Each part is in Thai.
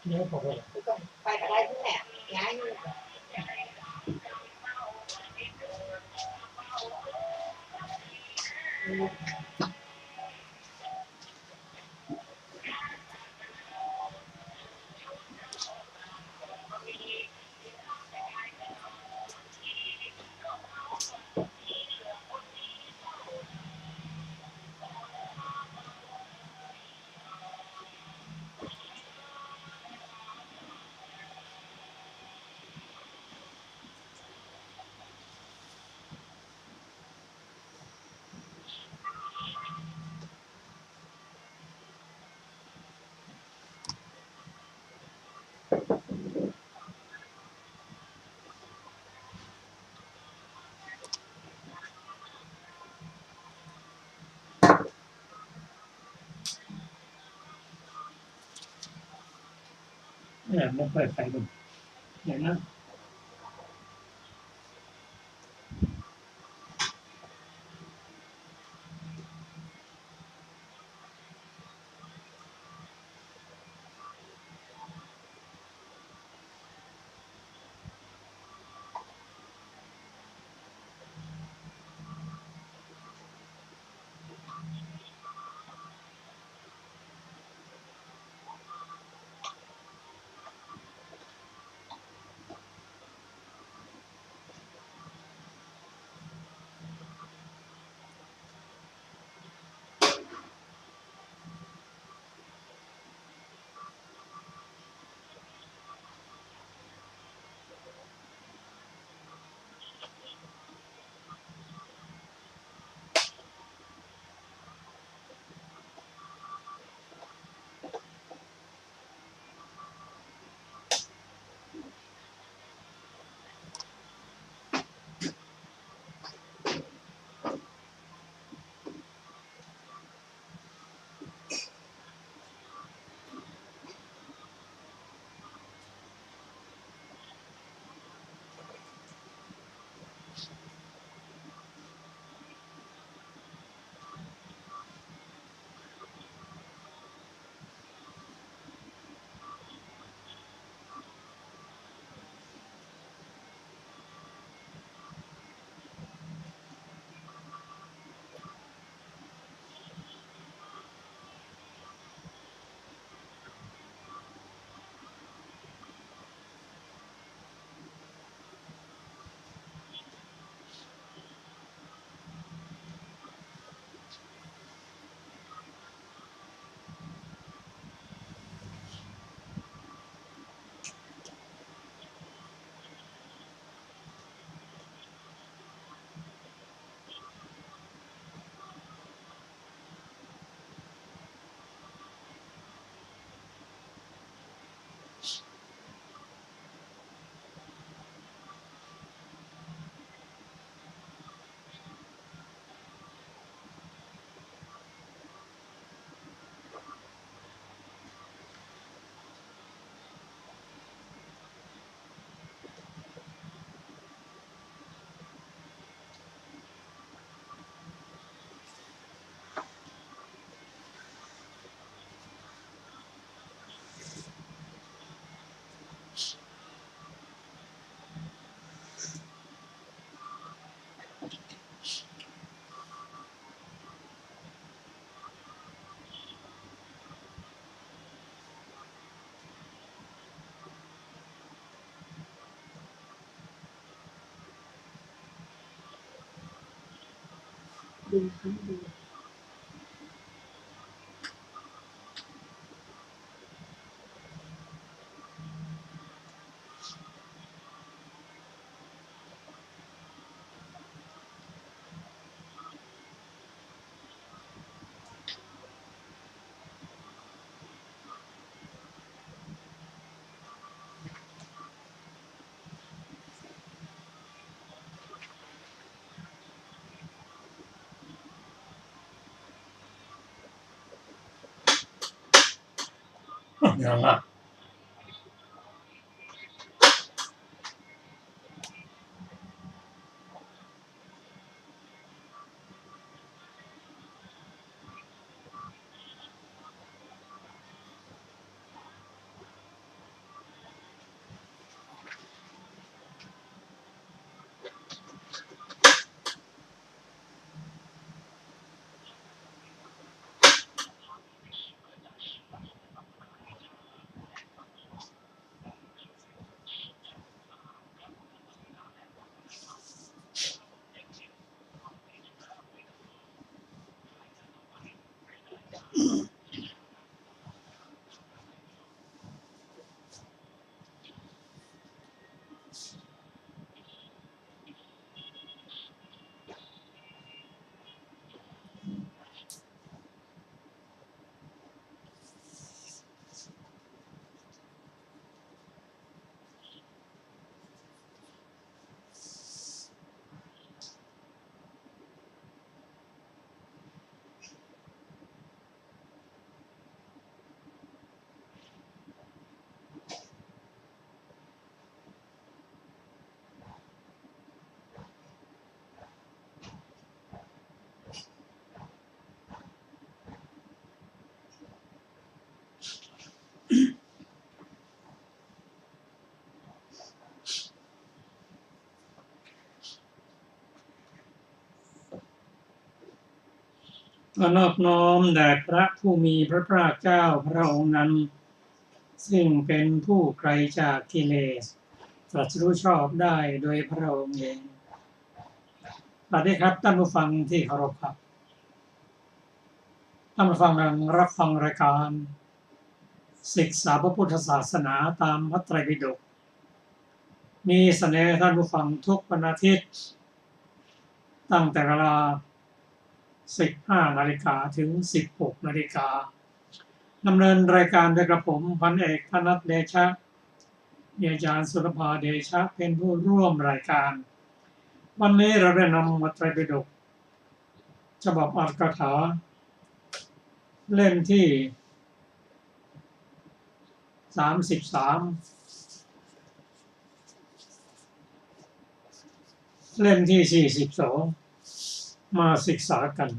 เนี่ยผมเลยก็ไปก็ได้ที่แหละย้ายนี่เนี่ยมันเปิดไฟมันอย่างนั้นดีทั้งดีอย่างอ่ะ ขอนอบน้อมแด่พระผู้มีพระภาคเจ้าพระองค์นั้นซึ่งเป็นผู้ไกลจากกิเลสตรัสรู้ชอบได้โดยพระองค์เองสวัสดีครับท่านผู้ฟังที่เคารพครับท่านผู้ฟังกำลังรับฟังรายการศึกษาพระพุทธศาสนาตามพระไตรปิฎกมีเสนอท่านผู้ฟังทุกวันอาทิตย์ตั้งแต่เวลา15 นาฬิกาถึง 16 นาฬิกาดำเนินรายการโดยกระผมพันเอกธนัทเดชะอาจารย์สุรภาเดชะเป็นผู้ร่วมรายการวันนี้เราได้นำมาไตรปิฎกฉบับอัตถกถาเล่มที่33เล่มที่42มาศึกษากัน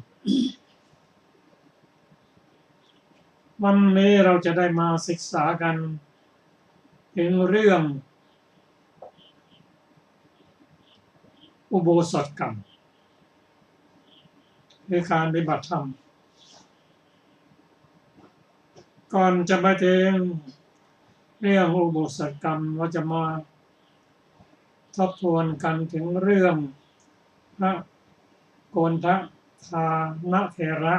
วันนี้เราจะได้มาศึกษากันถึงเรื่องอุโบสถกรรมคือการปฏิบัติธรรมก่อนจะไปถึงเรื่องอุโบสถกรรมเราจะมาทบทวนกันถึงเรื่องพระโกณฑทานเถระ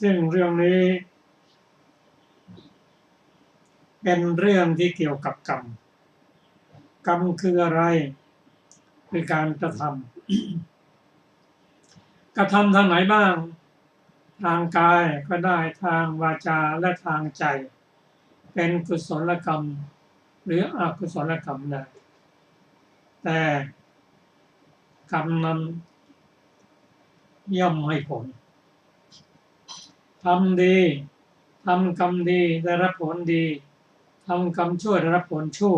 ซึ่งเรื่องนี้เป็นเรื่องที่เกี่ยวกับกรรมกรรมคืออะไรคือการกระทำ กระทำทางไหนบ้างทางกายก็ได้ทางวาจาและทางใจเป็นกุศลกรรมหรืออกุศลกรรมได้แต่กรรมนั้นย่อมให้ผลทำดีทำกรรมดีได้รับผลดีทำกรรมชั่วได้รับผลชั่ว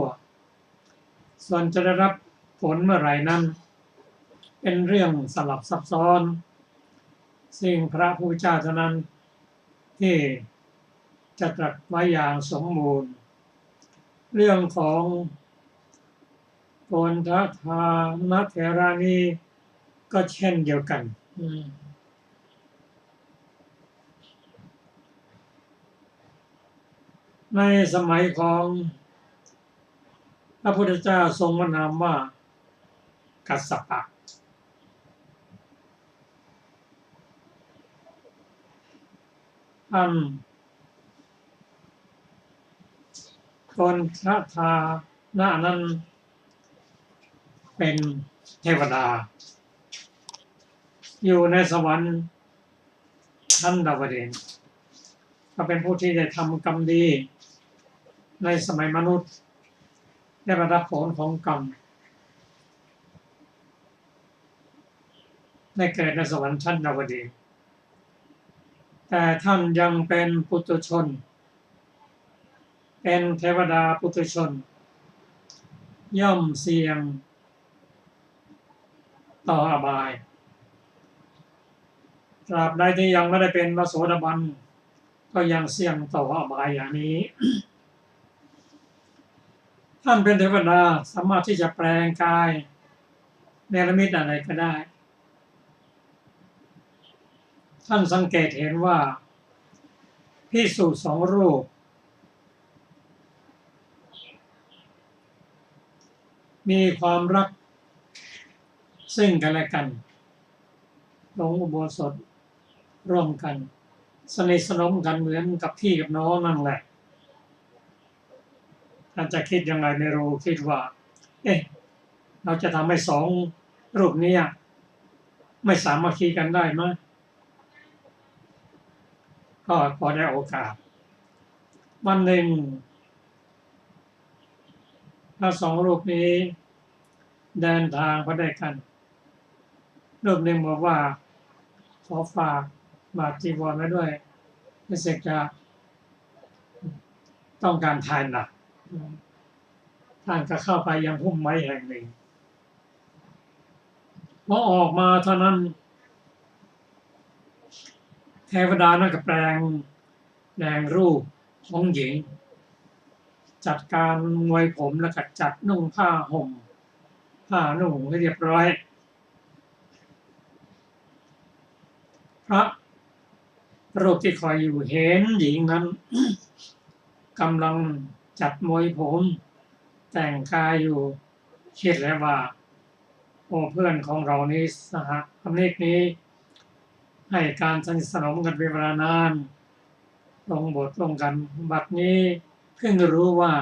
ส่วนจะได้รับผลเมื่อไหร่นั้นเป็นเรื่องสลับซับซ้อนซึ่งพระพุทธเจ้าเท่านั้นที่จะตรัสไว้อย่างสมบูรณ์เรื่องของโกณฑทานเถระนี้ก็เช่นเดียวกันในสมัยของพระพุทธเจ้าทรงพระนามว่ากัสสปะท่านโกณฑทานะนั้นเป็นเทวดาอยู่ในสวรรค์ชั้นดาวดึงส์ก็เป็นผู้ที่ได้ทำกรรมดีในสมัยมนุษย์ได้รับผลของกรรมได้เกิดในสวรรค์ชั้นดาวดึงส์แต่ท่านยังเป็นปุถุชนเป็นเทวดาปุถุชนย่อมเสี่ยงต่ออบายตราบใดที่ยังไม่ได้เป็นพระโสดาบันก็ยังเสี่ยงต่ออบายอย่างนี้ ท่านเป็นเทวดาสามารถที่จะแปลงกายเนรมิตอะไรก็ได้ท่านสังเกตเห็นว่าภิกษุ2 รูปมีความรักซึ่งกันและกันลงอุโบสถร่วมกันสนิทสนมกันเหมือนกับพี่กับน้องนั่นแหละท่านจะคิดยังไงไม่รู้คิดว่าเราจะทำให้2 รูปนี้ไม่สามัคคีกันได้ไหมก็พอได้โอกาสวันหนึ่งถ้า2 รูปนี้เดินทางไปด้วยกันรูปหนึ่งบอกว่าขอฝากบาตรจีวรไว้ด้วยรู้สึกจะต้องการทานหนักท่านก็เข้าไปยังพุ่มไม้แห่งหนึ่งพอออกมาเท่านั้นเทวดานั่นก็แปลงรูปของหญิงจัดการมวยผมแล้วก็จัดนุ่งผ้าห่มผ้านุ่งให้เรียบร้อย พระรูปที่คอยอยู่เห็นหญิงนั้น กำลังจัดมวยผม แต่งกายอยู่คิดแล้วว่าโอ้เพื่อนของเรานี้สหคำนิกนี้ ให้การสนิทสนมกันเป็นเวลานานลงบทลงกันบัดนี้เพิ่งรู้ว่า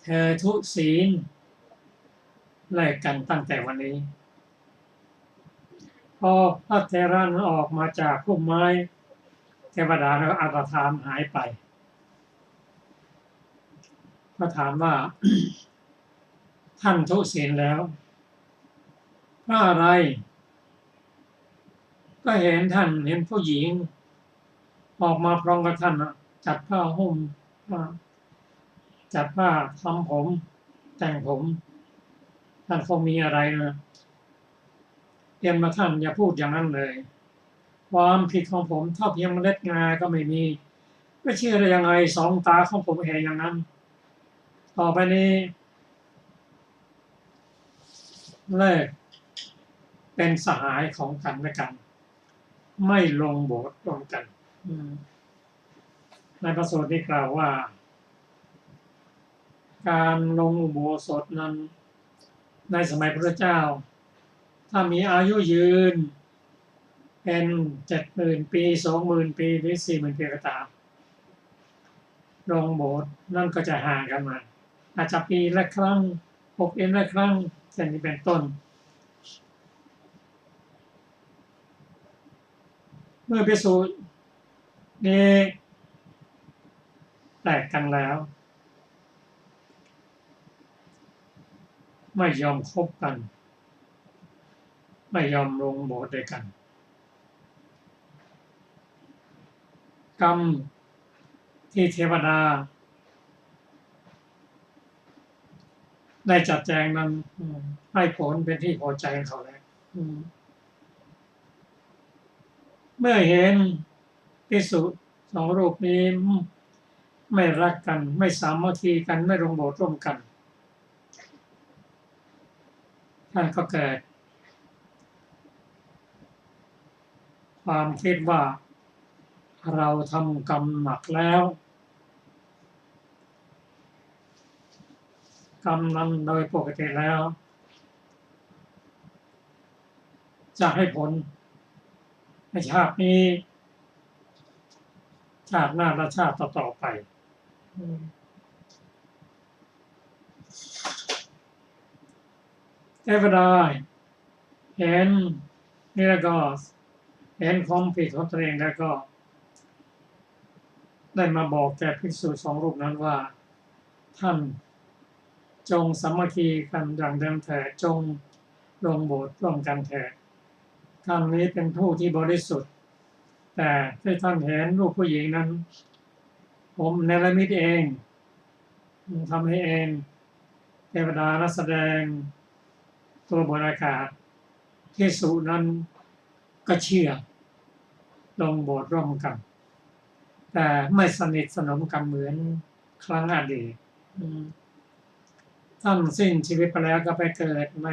เธอทุศีลเลิกกันตั้งแต่วันนี้ พอพระเทระนั้นออกมาจากพุ่มไม้เทวดาแล้วอัตถามหายไปก็ถามว่า ท่านทุศีลแล้วเพราะอะไร ก็เห็นท่านเห็นผู้หญิง ออกมาพร้อมกับท่านจัดผ้าห่มจัดผ้าทำผม แต่งผมท่านคงมีอะไรนะเรียนมาท่านอย่าพูดอย่างนั้นเลย ความผิดของผมเท่าเพียงเมล็ดงาก็ไม่มีไม่เชื่อได้ยังไงสองตาของผมเห็นอย่างนั้น ต่อไปนี้เลิกเป็นสหายของกันและกัน ไม่ลงโบสถ์ร่วมกันในพระสูตรนี้กล่าวว่า การลงอุโบสถนั้นในสมัยพระเจ้า ถ้ามีอายุยืนเป็น 70,000 ปี 20,000 ปีหรือ 40,000 ปีก็ตามลงโบสถ์นั่นก็จะห่างกันมาอาจจะปีละครั้ง6 เดือนละครั้งเช่นนี้เป็นต้นเมื่อภิกษุนี้แตกกันแล้ว ไม่ยอมคบกัน ไม่ยอมลงโบสถ์ด้วยกันกรรมที่เทวดาได้จัดแจงนั้นให้ผลเป็นที่พอใจของเขาแล้วเมื่อเห็นภิกษุสองรูปนี้ไม่รักกันไม่สามัคคีกันไม่ลงโบสถ์ร่วมกันท่านก็เกิดความคิดว่าเราทำกรรมหนักแล้วกรรมนั้นโดยปกติแล้วจะให้ผลในชาตินี้ชาติหน้าและชาติต่อไปเทวดาเห็นนี่แล้วก็เห็นความผิดของตัวเองแล้วก็ได้มาบอกแก่ภิกษุสองรูปนั้นว่าท่านจงสามัคคีกันอย่างเดิมเถิดจงลงโบสถ์ร่วมกันเถิดท่านนี้เป็นผู้ที่บริสุทธิ์แต่ที่ท่านเห็นรูปผู้หญิงนั้นผมเนรมิตเองทำให้เองเทวดานักแสดงตัวบนอากาศภิกษุนั้นก็เชื่อลงโบสถ์ร่วมกันแต่ไม่สนิทสนมกันเหมือนครั้งอดีตท่านสิ้นชีวิตไปแล้วก็ไปเกิดใน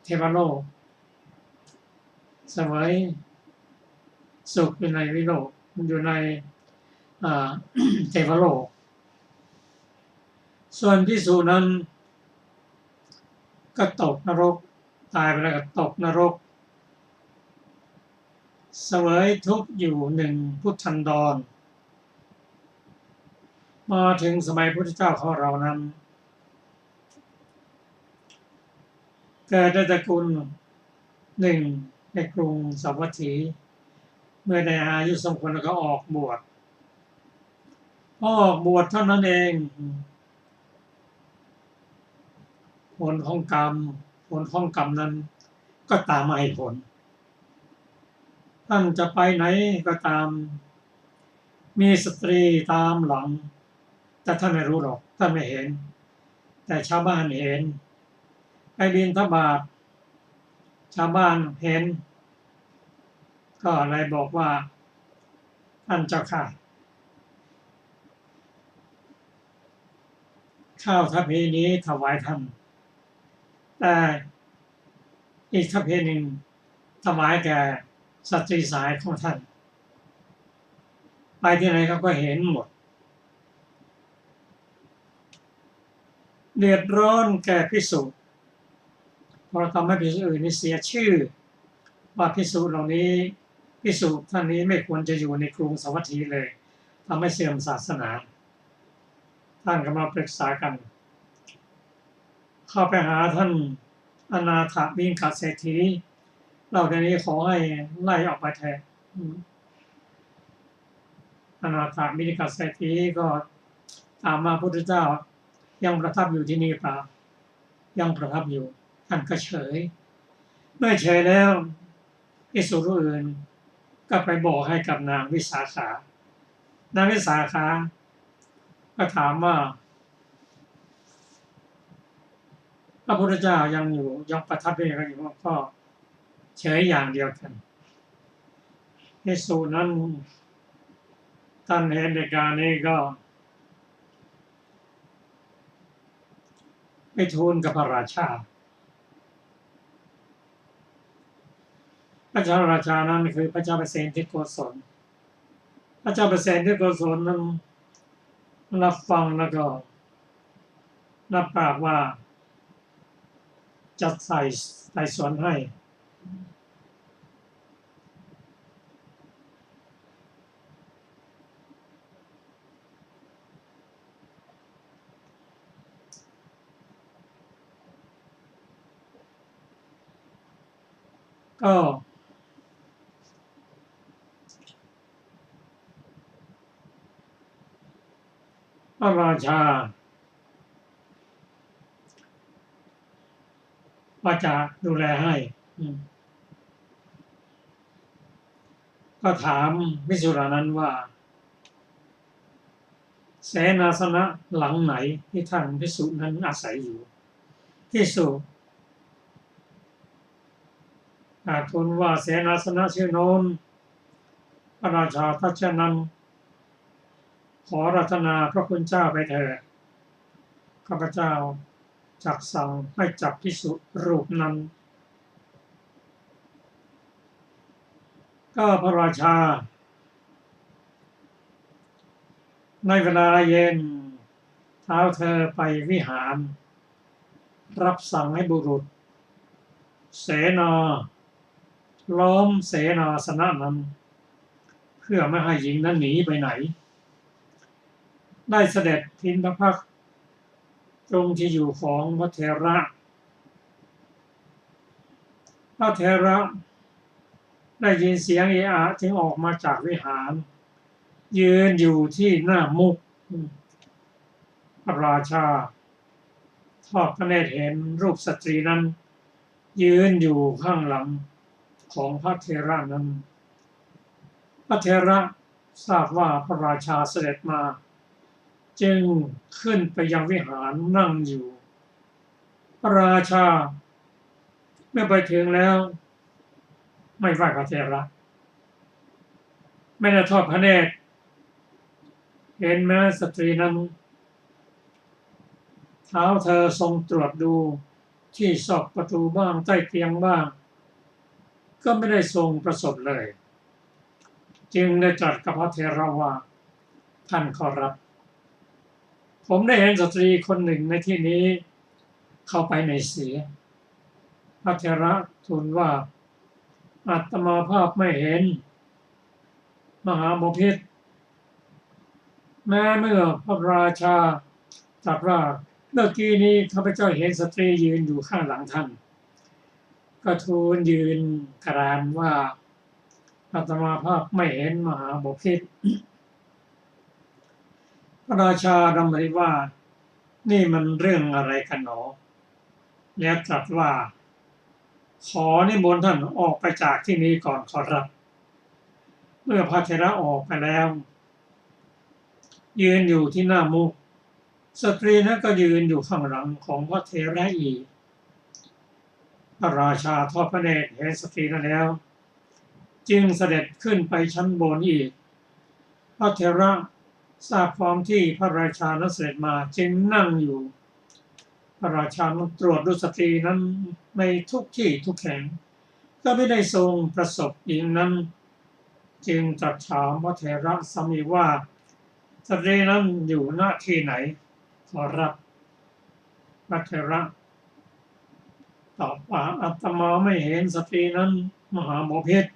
เทวโลกเสวยสุขอยู่ในวิโลกอยู่ในเทวโลกส่วนภิกษุนั้นก็ตกนรกตายไปแล้วก็ตกนรกเสวยทุกข์อยู่1 พุทธันดรมาถึงสมัยพุทธเจ้าของเรานั้นเกิดในตระกูล1ในกรุงสาวัตถีเมื่อได้อายุสมควรแล้วก็ออกบวชพอออกบวชเท่านั้นเองผลของกรรมนั้นก็ตามมาให้ผลท่านจะไปไหนก็ตามมีสตรีตามหลังแต่ท่านไม่รู้หรอกท่านไม่เห็นแต่ชาวบ้านเห็นไปบิณฑบาตชาวบ้านเห็นก็เลยบอกว่าท่านเจ้าค่ะข้าวทัพพีนี้ถวายท่านแต่อีกทัพพีหนึ่งถวายแก่ สตรีสายของท่านไปที่ไหนเขาก็เห็นหมดเดือดร้อนแก่ภิกษุเพราะทำให้ภิกษุอื่นนี่เสียชื่อว่าภิกษุเหล่านี้ภิกษุท่านนี้ไม่ควรจะอยู่ในกรุงสาวัตถีเลยทำให้เสื่อมศาสนาท่านก็มาปรึกษากันเข้าไปหาท่านอนาถบิณฑเศรษฐีเราเดี๋ยวนี้ขอให้ไล่ออกไปแทนอนาถบิณฑเศรษฐีก็ถามมาพุทธเจ้ายังประทับอยู่ที่นี่เปล่ายังประทับอยู่ท่านก็เฉยเมื่อเฉยแล้วภิกษุรูปอื่นก็ไปบอกให้กับนางวิสาขานางวิสาขาก็ถามว่าพระพุทธเจ้ายังอยู่ยังประทับอยู่ก็เฉยอย่างเดียวกันภิกษุนั้นท่านเห็นในการนี้ก็ไปทูลกับพระราชาพระเจ้าราชานั้นคือพระเจ้าเปรตทิโกศลพระเจ้าเปรตทิโกศลนั้นรับฟังแล้วก็รับปากว่าจะใส่สวนให้ก็พระราชาว่าจะดูแลให้ก็ถามภิกษุเหล่านั้นว่าเสนาสนะหลังไหนที่ท่านภิกษุนั้นอาศัยอยู่ภิกษุทูลว่าเสนาสนะชื่อโน้นพระราชาถ้าเช่นนั้นขอรัตนาพระคุณเจ้าไปเถิดข้าพเจ้าจักสั่งให้จับภิกษุรูปนั้นก็พระราชาในเวลาเย็นเท้าเธอไปวิหารรับสั่งให้บุรุษเสนาล้อมเสนาสนะนั้นเพื่อไม่ให้หญิงนั้นหนีไปไหนได้เสด็จทินพระพักตร์ตรงที่อยู่ของพระเถระพระเถระได้ยินเสียงเอะอะจึงออกมาจากวิหารยืนอยู่ที่หน้ามุกพระราชาทอดพระเนตรเห็นรูปสตรีนั้นยืนอยู่ข้างหลังของพระเถระนั้นพระเถระทราบว่าพระราชาเสด็จมาจึงขึ้นไปยังวิหารนั่งอยู่พระราชาเมื่อไปถึงแล้วไม่ไหว้พระเถระไม่ได้ทอดพระเนตรเห็นแม้สตรีนั้นเท้าเธอทรงตรวจดูที่ซอกประตูบ้างใต้เตียงบ้างก็ไม่ได้ทรงประสบเลยจึงได้ตรัสกับพระเถระว่าท่านขอรับผมได้เห็นสตรีคนหนึ่งในที่นี้เข้าไปในเสียพระเถระทูลว่าอาตมาภาพไม่เห็นมหาบพิตรแม้เมื่อพระราชาตรัสว่าเมื่อกี้นี้ข้าพเจ้าเห็นสตรียืนอยู่ข้างหลังท่านก็ทูลยืนกรานว่าอาตมาภาพไม่เห็นมหาบพิตรพระราชาดำริว่านี่มันเรื่องอะไรกันหนอแล้วตรัสว่าขอนิมนต์ท่านออกไปจากที่นี้ก่อนขอรับเมื่อพระเถระออกไปแล้วยืนอยู่ที่หน้ามุกสตรีนั้นก็ยืนอยู่ข้างหลังของพระเถระอีกพระราชาทอดพระเนตรเห็นสตรีนั้นแล้วจึงเสด็จขึ้นไปชั้นบนอีกพระเถระทราบความที่พระราชานั้นเสด็จมาจึงนั่งอยู่พระราชาตรวจดูสตรีนั้นในทุกที่ทุกแห่ง ก็ไม่ได้ทรงประสบหญิงนั้นจึงตรัสถามพระเถระสามีว่าสตรีนั้นอยู่หน้าที่ไหนขอรับพระเถระตอบว่าอาตมาไม่เห็นสตรีนั้นมหาหมอเพชร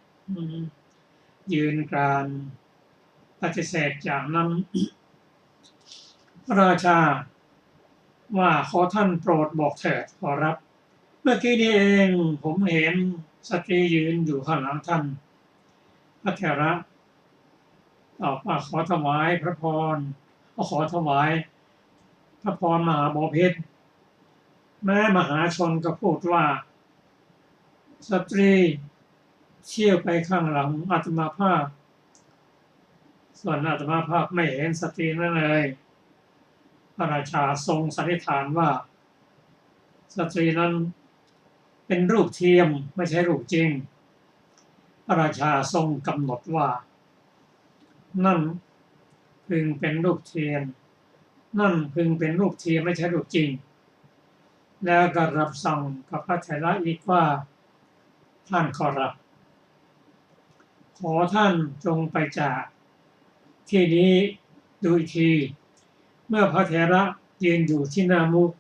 ยืนกรานปฏิเสธอย่างนั้นพระราชาว่าขอท่านโปรดบอกเถิดขอรับเมื่อกี้นี้เองผมเห็นสตรียืนอยู่ข้างหลังท่านพระเถระตอบว่าขอถวายพระพรขอถวายพระพรมหาบพิตรแม้มหาชนก็พูดว่าสตรีเชี่ยวไปข้างหลังอาตมาภาพส่วนอาตมาภาพไม่เห็นสตรีนั่นเลยพระราชาทรงสันนิษฐานว่าสตรีนั้นเป็นรูปเทียมไม่ใช่รูปจริงพระราชาทรงกำหนดว่านั่นพึงเป็นรูปเทียมนั่นพึงเป็นรูปเทียมไม่ใช่รูปจริงแล้วก็รับสั่งกับพระเถระอีกว่าท่านขอรับขอท่านจงไปจากที่นี้ดูอีกทีเมื่อพระเถระยืนอยู่ที่หน้ามุก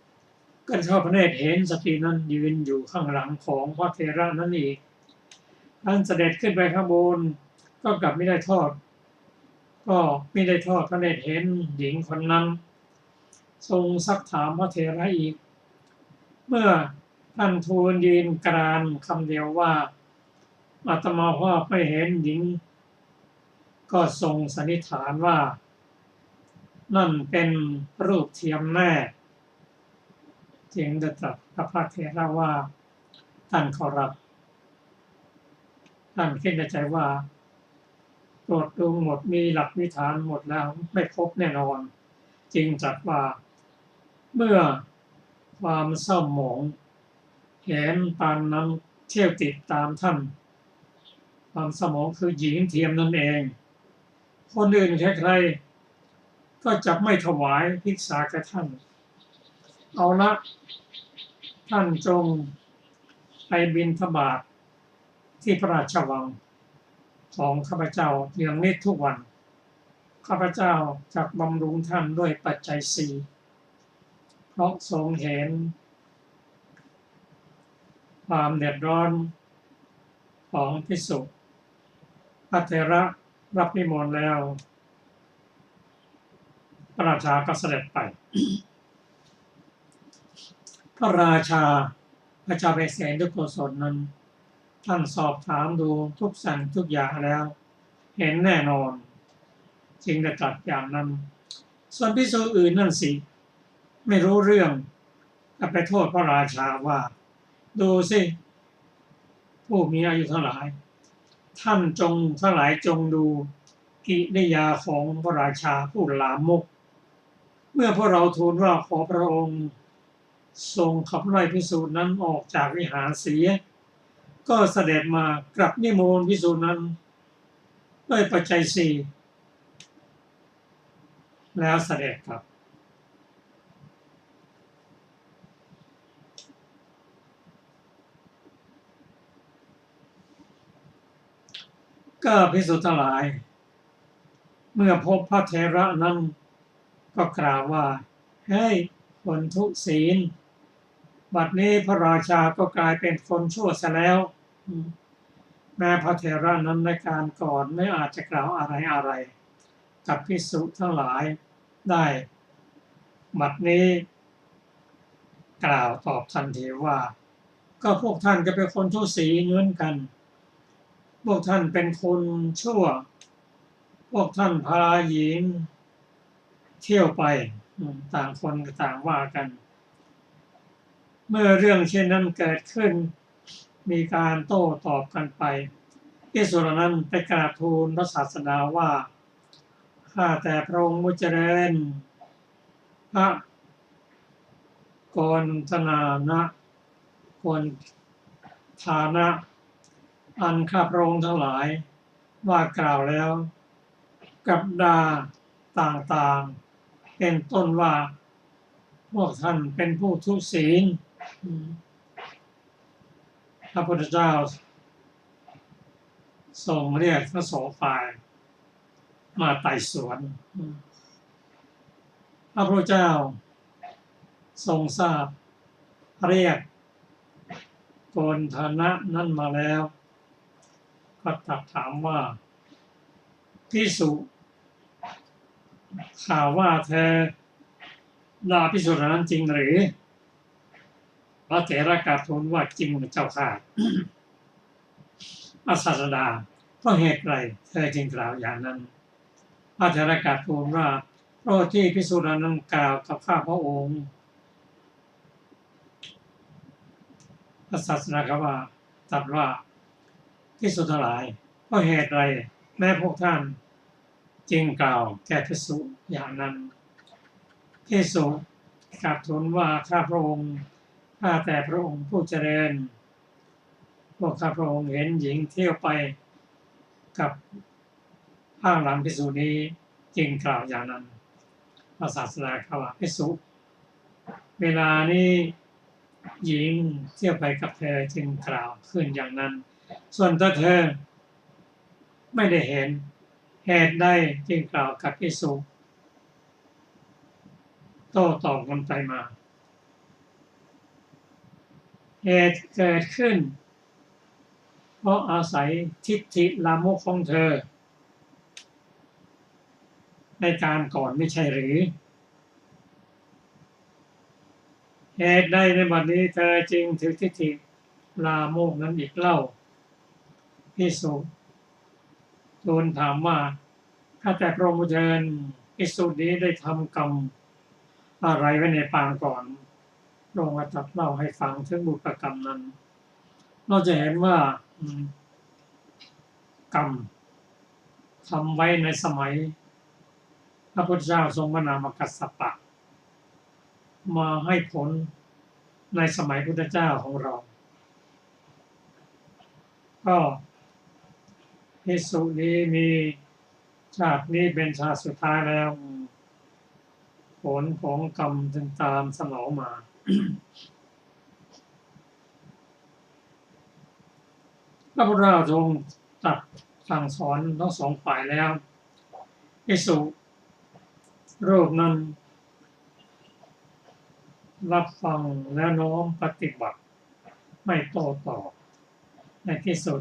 ก็ทอดพระเนตรเห็นสตรีนั้นยืนอยู่ข้างหลังของพระเถระนั้นอีกท่านเสด็จขึ้นไปข้างบนก็กลับไม่ได้ทอดพระเนตรเห็นหญิงคนนั้นทรงซักถามพระเถระอีกเมื่อท่านทูลยืนกรานคำเดียวว่าอาตมาภาพไม่เห็นหญิงก็ทรงสันนิษฐานว่านั่นเป็นรูปเทียมแน่จึงได้ตรัสกับพระเถระว่าท่านขอรับท่านคิดในใจว่าตรวจดูหมดมีหลักวิธานหมดแล้วไม่พบแน่นอนจึงตรัสว่าเมื่อความเศร้าหมองเห็นปานนั้นเที่ยวติดตามท่านความเศร้าหมองคือหญิงเทียมนั่นเองคนอื่นใครๆก็จะไม่ถวายภิกษาแก่ท่านเอาละท่านจงไปบิณฑบาตที่พระราชวังของข้าพเจ้าอย่างนี้ทุกวันข้าพเจ้าจะบำรุงท่านด้วยปัจจัยสี่เพราะทรงเห็นความเดือดร้อนของภิกษุพระเถระรับนิมนต์แล้วพระราชาก็เสด็จไปพระราชาพระเจ้าเปเสนด้วยโกศลนั้นท่านสอบถามดูทุกสิ่งทุกอย่างแล้วเห็นแน่นอนจึงได้ตรัสอย่างนั้นส่วนภิกษุอื่นนั่นสิไม่รู้เรื่องก็ไปโทษพระราชาว่าดูสิผู้มีอายุทั้งหลายท่านจงทั้งหลายจงดูกิริยาของพระราชาผู้ลามกเมื่อพวกเราทูลว่าขอพระองค์ทรงขับไล่ภิกษุนั้นออกจากวิหารเสียก็เสด็จมากลับนิมนต์ภิกษุนั้นด้วยปัจจัยสี่แล้วเสด็จกลับก็ภิกษุทั้งหลายเมื่อพบพระเถระนั้นก็กล่าวว่าเฮ้ยคนทุศีลบัดนี้พระราชาก็กลายเป็นคนชั่วซะแล้วแม้พระเถระนั้นในการก่อนไม่อาจจะกล่าวอะไรกับภิกษุทั้งหลายได้บัดนี้กล่าวตอบทันทีว่าก็พวกท่านก็เป็นคนทุศีลเหมือนกันพวกท่านเป็นคนชั่วพวกท่านพาหญิงเที่ยวไปต่างคนต่างว่ากันเมื่อเรื่องเช่นนั้นเกิดขึ้นมีการโต้ตอบกันไปภิกษุเหล่านั้นไปกราบทูลพระศาสดาว่าข้าแต่พระองค์ผู้เจริญพระโกณฑนานะโกณฑานะอันข้าพระองค์ทั้งหลายว่ากล่าวแล้วกับดาต่างๆเป็นต้นว่าพวกท่านเป็นผู้ทุศีลพระพุทธเจ้า ทรงเรียกทั้งสองฝ่ายมาไต่สวนพระพุทธเจ้าทรงทราบเรียกโกณฑนะนั่นมาแล้วก็ตรัสถามว่าภิกษุข่าวว่าเธอด่าภิกษุนั้นจริงหรือพระเถระกราบทูลว่าจริงเจ้าค่ะพระศาสดาเพราะเหตุไรเธอจึงกล่าวอย่างนั้นพระเถระกราบทูลว่าเพราะที่ภิกษุนั้นกล่าวกับข้าพระองค์พระศาสดาก็ว่าตรัสว่าภิกษุทั้งหลายเพราะเหตุไรแม้พวกท่านจึงกล่าวแก่ภิกษุอย่างนั้นภิกษุกราบทูลว่าข้าพระองค์ข้าแต่พระองค์ผู้เจริญพวกข้าพระองค์เห็นหญิงเที่ยวไปกับข้างหลังภิกษุนี้จึงกล่าวอย่างนั้นพระศาสดาก็ว่าภิกษุเวลานี้หญิงเที่ยวไปกับเธอจึงกล่าวขึ้นอย่างนั้นส่วนถ้าเธอไม่ได้เห็นเหตุใดจึงกล่าวกับภิกษุโต้ตอบกันไปมาเหตุเกิดขึ้นเพราะอาศัยทิฏฐิลามกของเธอในการก่อนไม่ใช่หรือเหตุใดในบัดนี้เธอจึงถือทิฏฐิลามกนั้นอีกเล่าภิกษุทูลถามว่าข้าแต่พระองค์ผู้เจริญภิกษุนี้ได้ทำกรรมอะไรไว้ในปางก่อนพระองค์ตรัสเล่าให้ฟังถึงบุพกรรมนั้นเราจะเห็นว่ากรรมทำไว้ในสมัยพระพุทธเจ้าทรงพระนามกัสสปะมาให้ผลในสมัยพุทธเจ้าของเราก็ภิกษุนี้มีชาตินี้เป็นชาติสุดท้ายแล้วผลของกรรมจึงตามสนองมา พระพุทธเจ้าทรงตรัสสั่งสอนทั้งสองฝ่ายแล้วภิกษุรูปนั้นรับฟังและน้อมปฏิบัติไม่โต้ตอบในที่สุด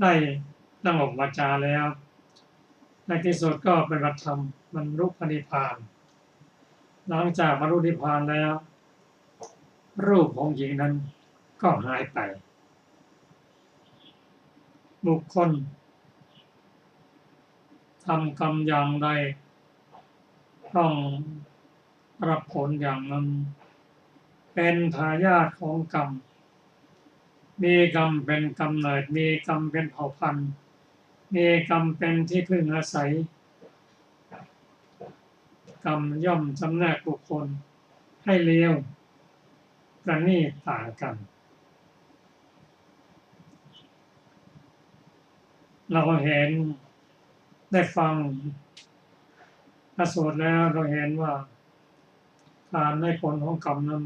ได้ตั้งอกวาจาแล้วในที่สุดก็เป็นวัตธรรมบรรลุพระนิพพานหลังจากบรรลุนิพพานแล้วรูปของหญิงนั้นก็หายไปบุคคลทำกรรมอย่างใดต้องรับผลอย่างนั้นเป็นทายาทของกรรมมีกรรมเป็นกำเนิดมีกรรมเป็นเผ่าพันธุ์มีกรรมเป็นที่พึ่งอาศัยกรรมย่อมจำแนกบุคคลให้เลวประณีตต่างกันเราเห็นได้ฟังพระสูตรแล้วเราเห็นว่าการได้ผลของกรรมนั้น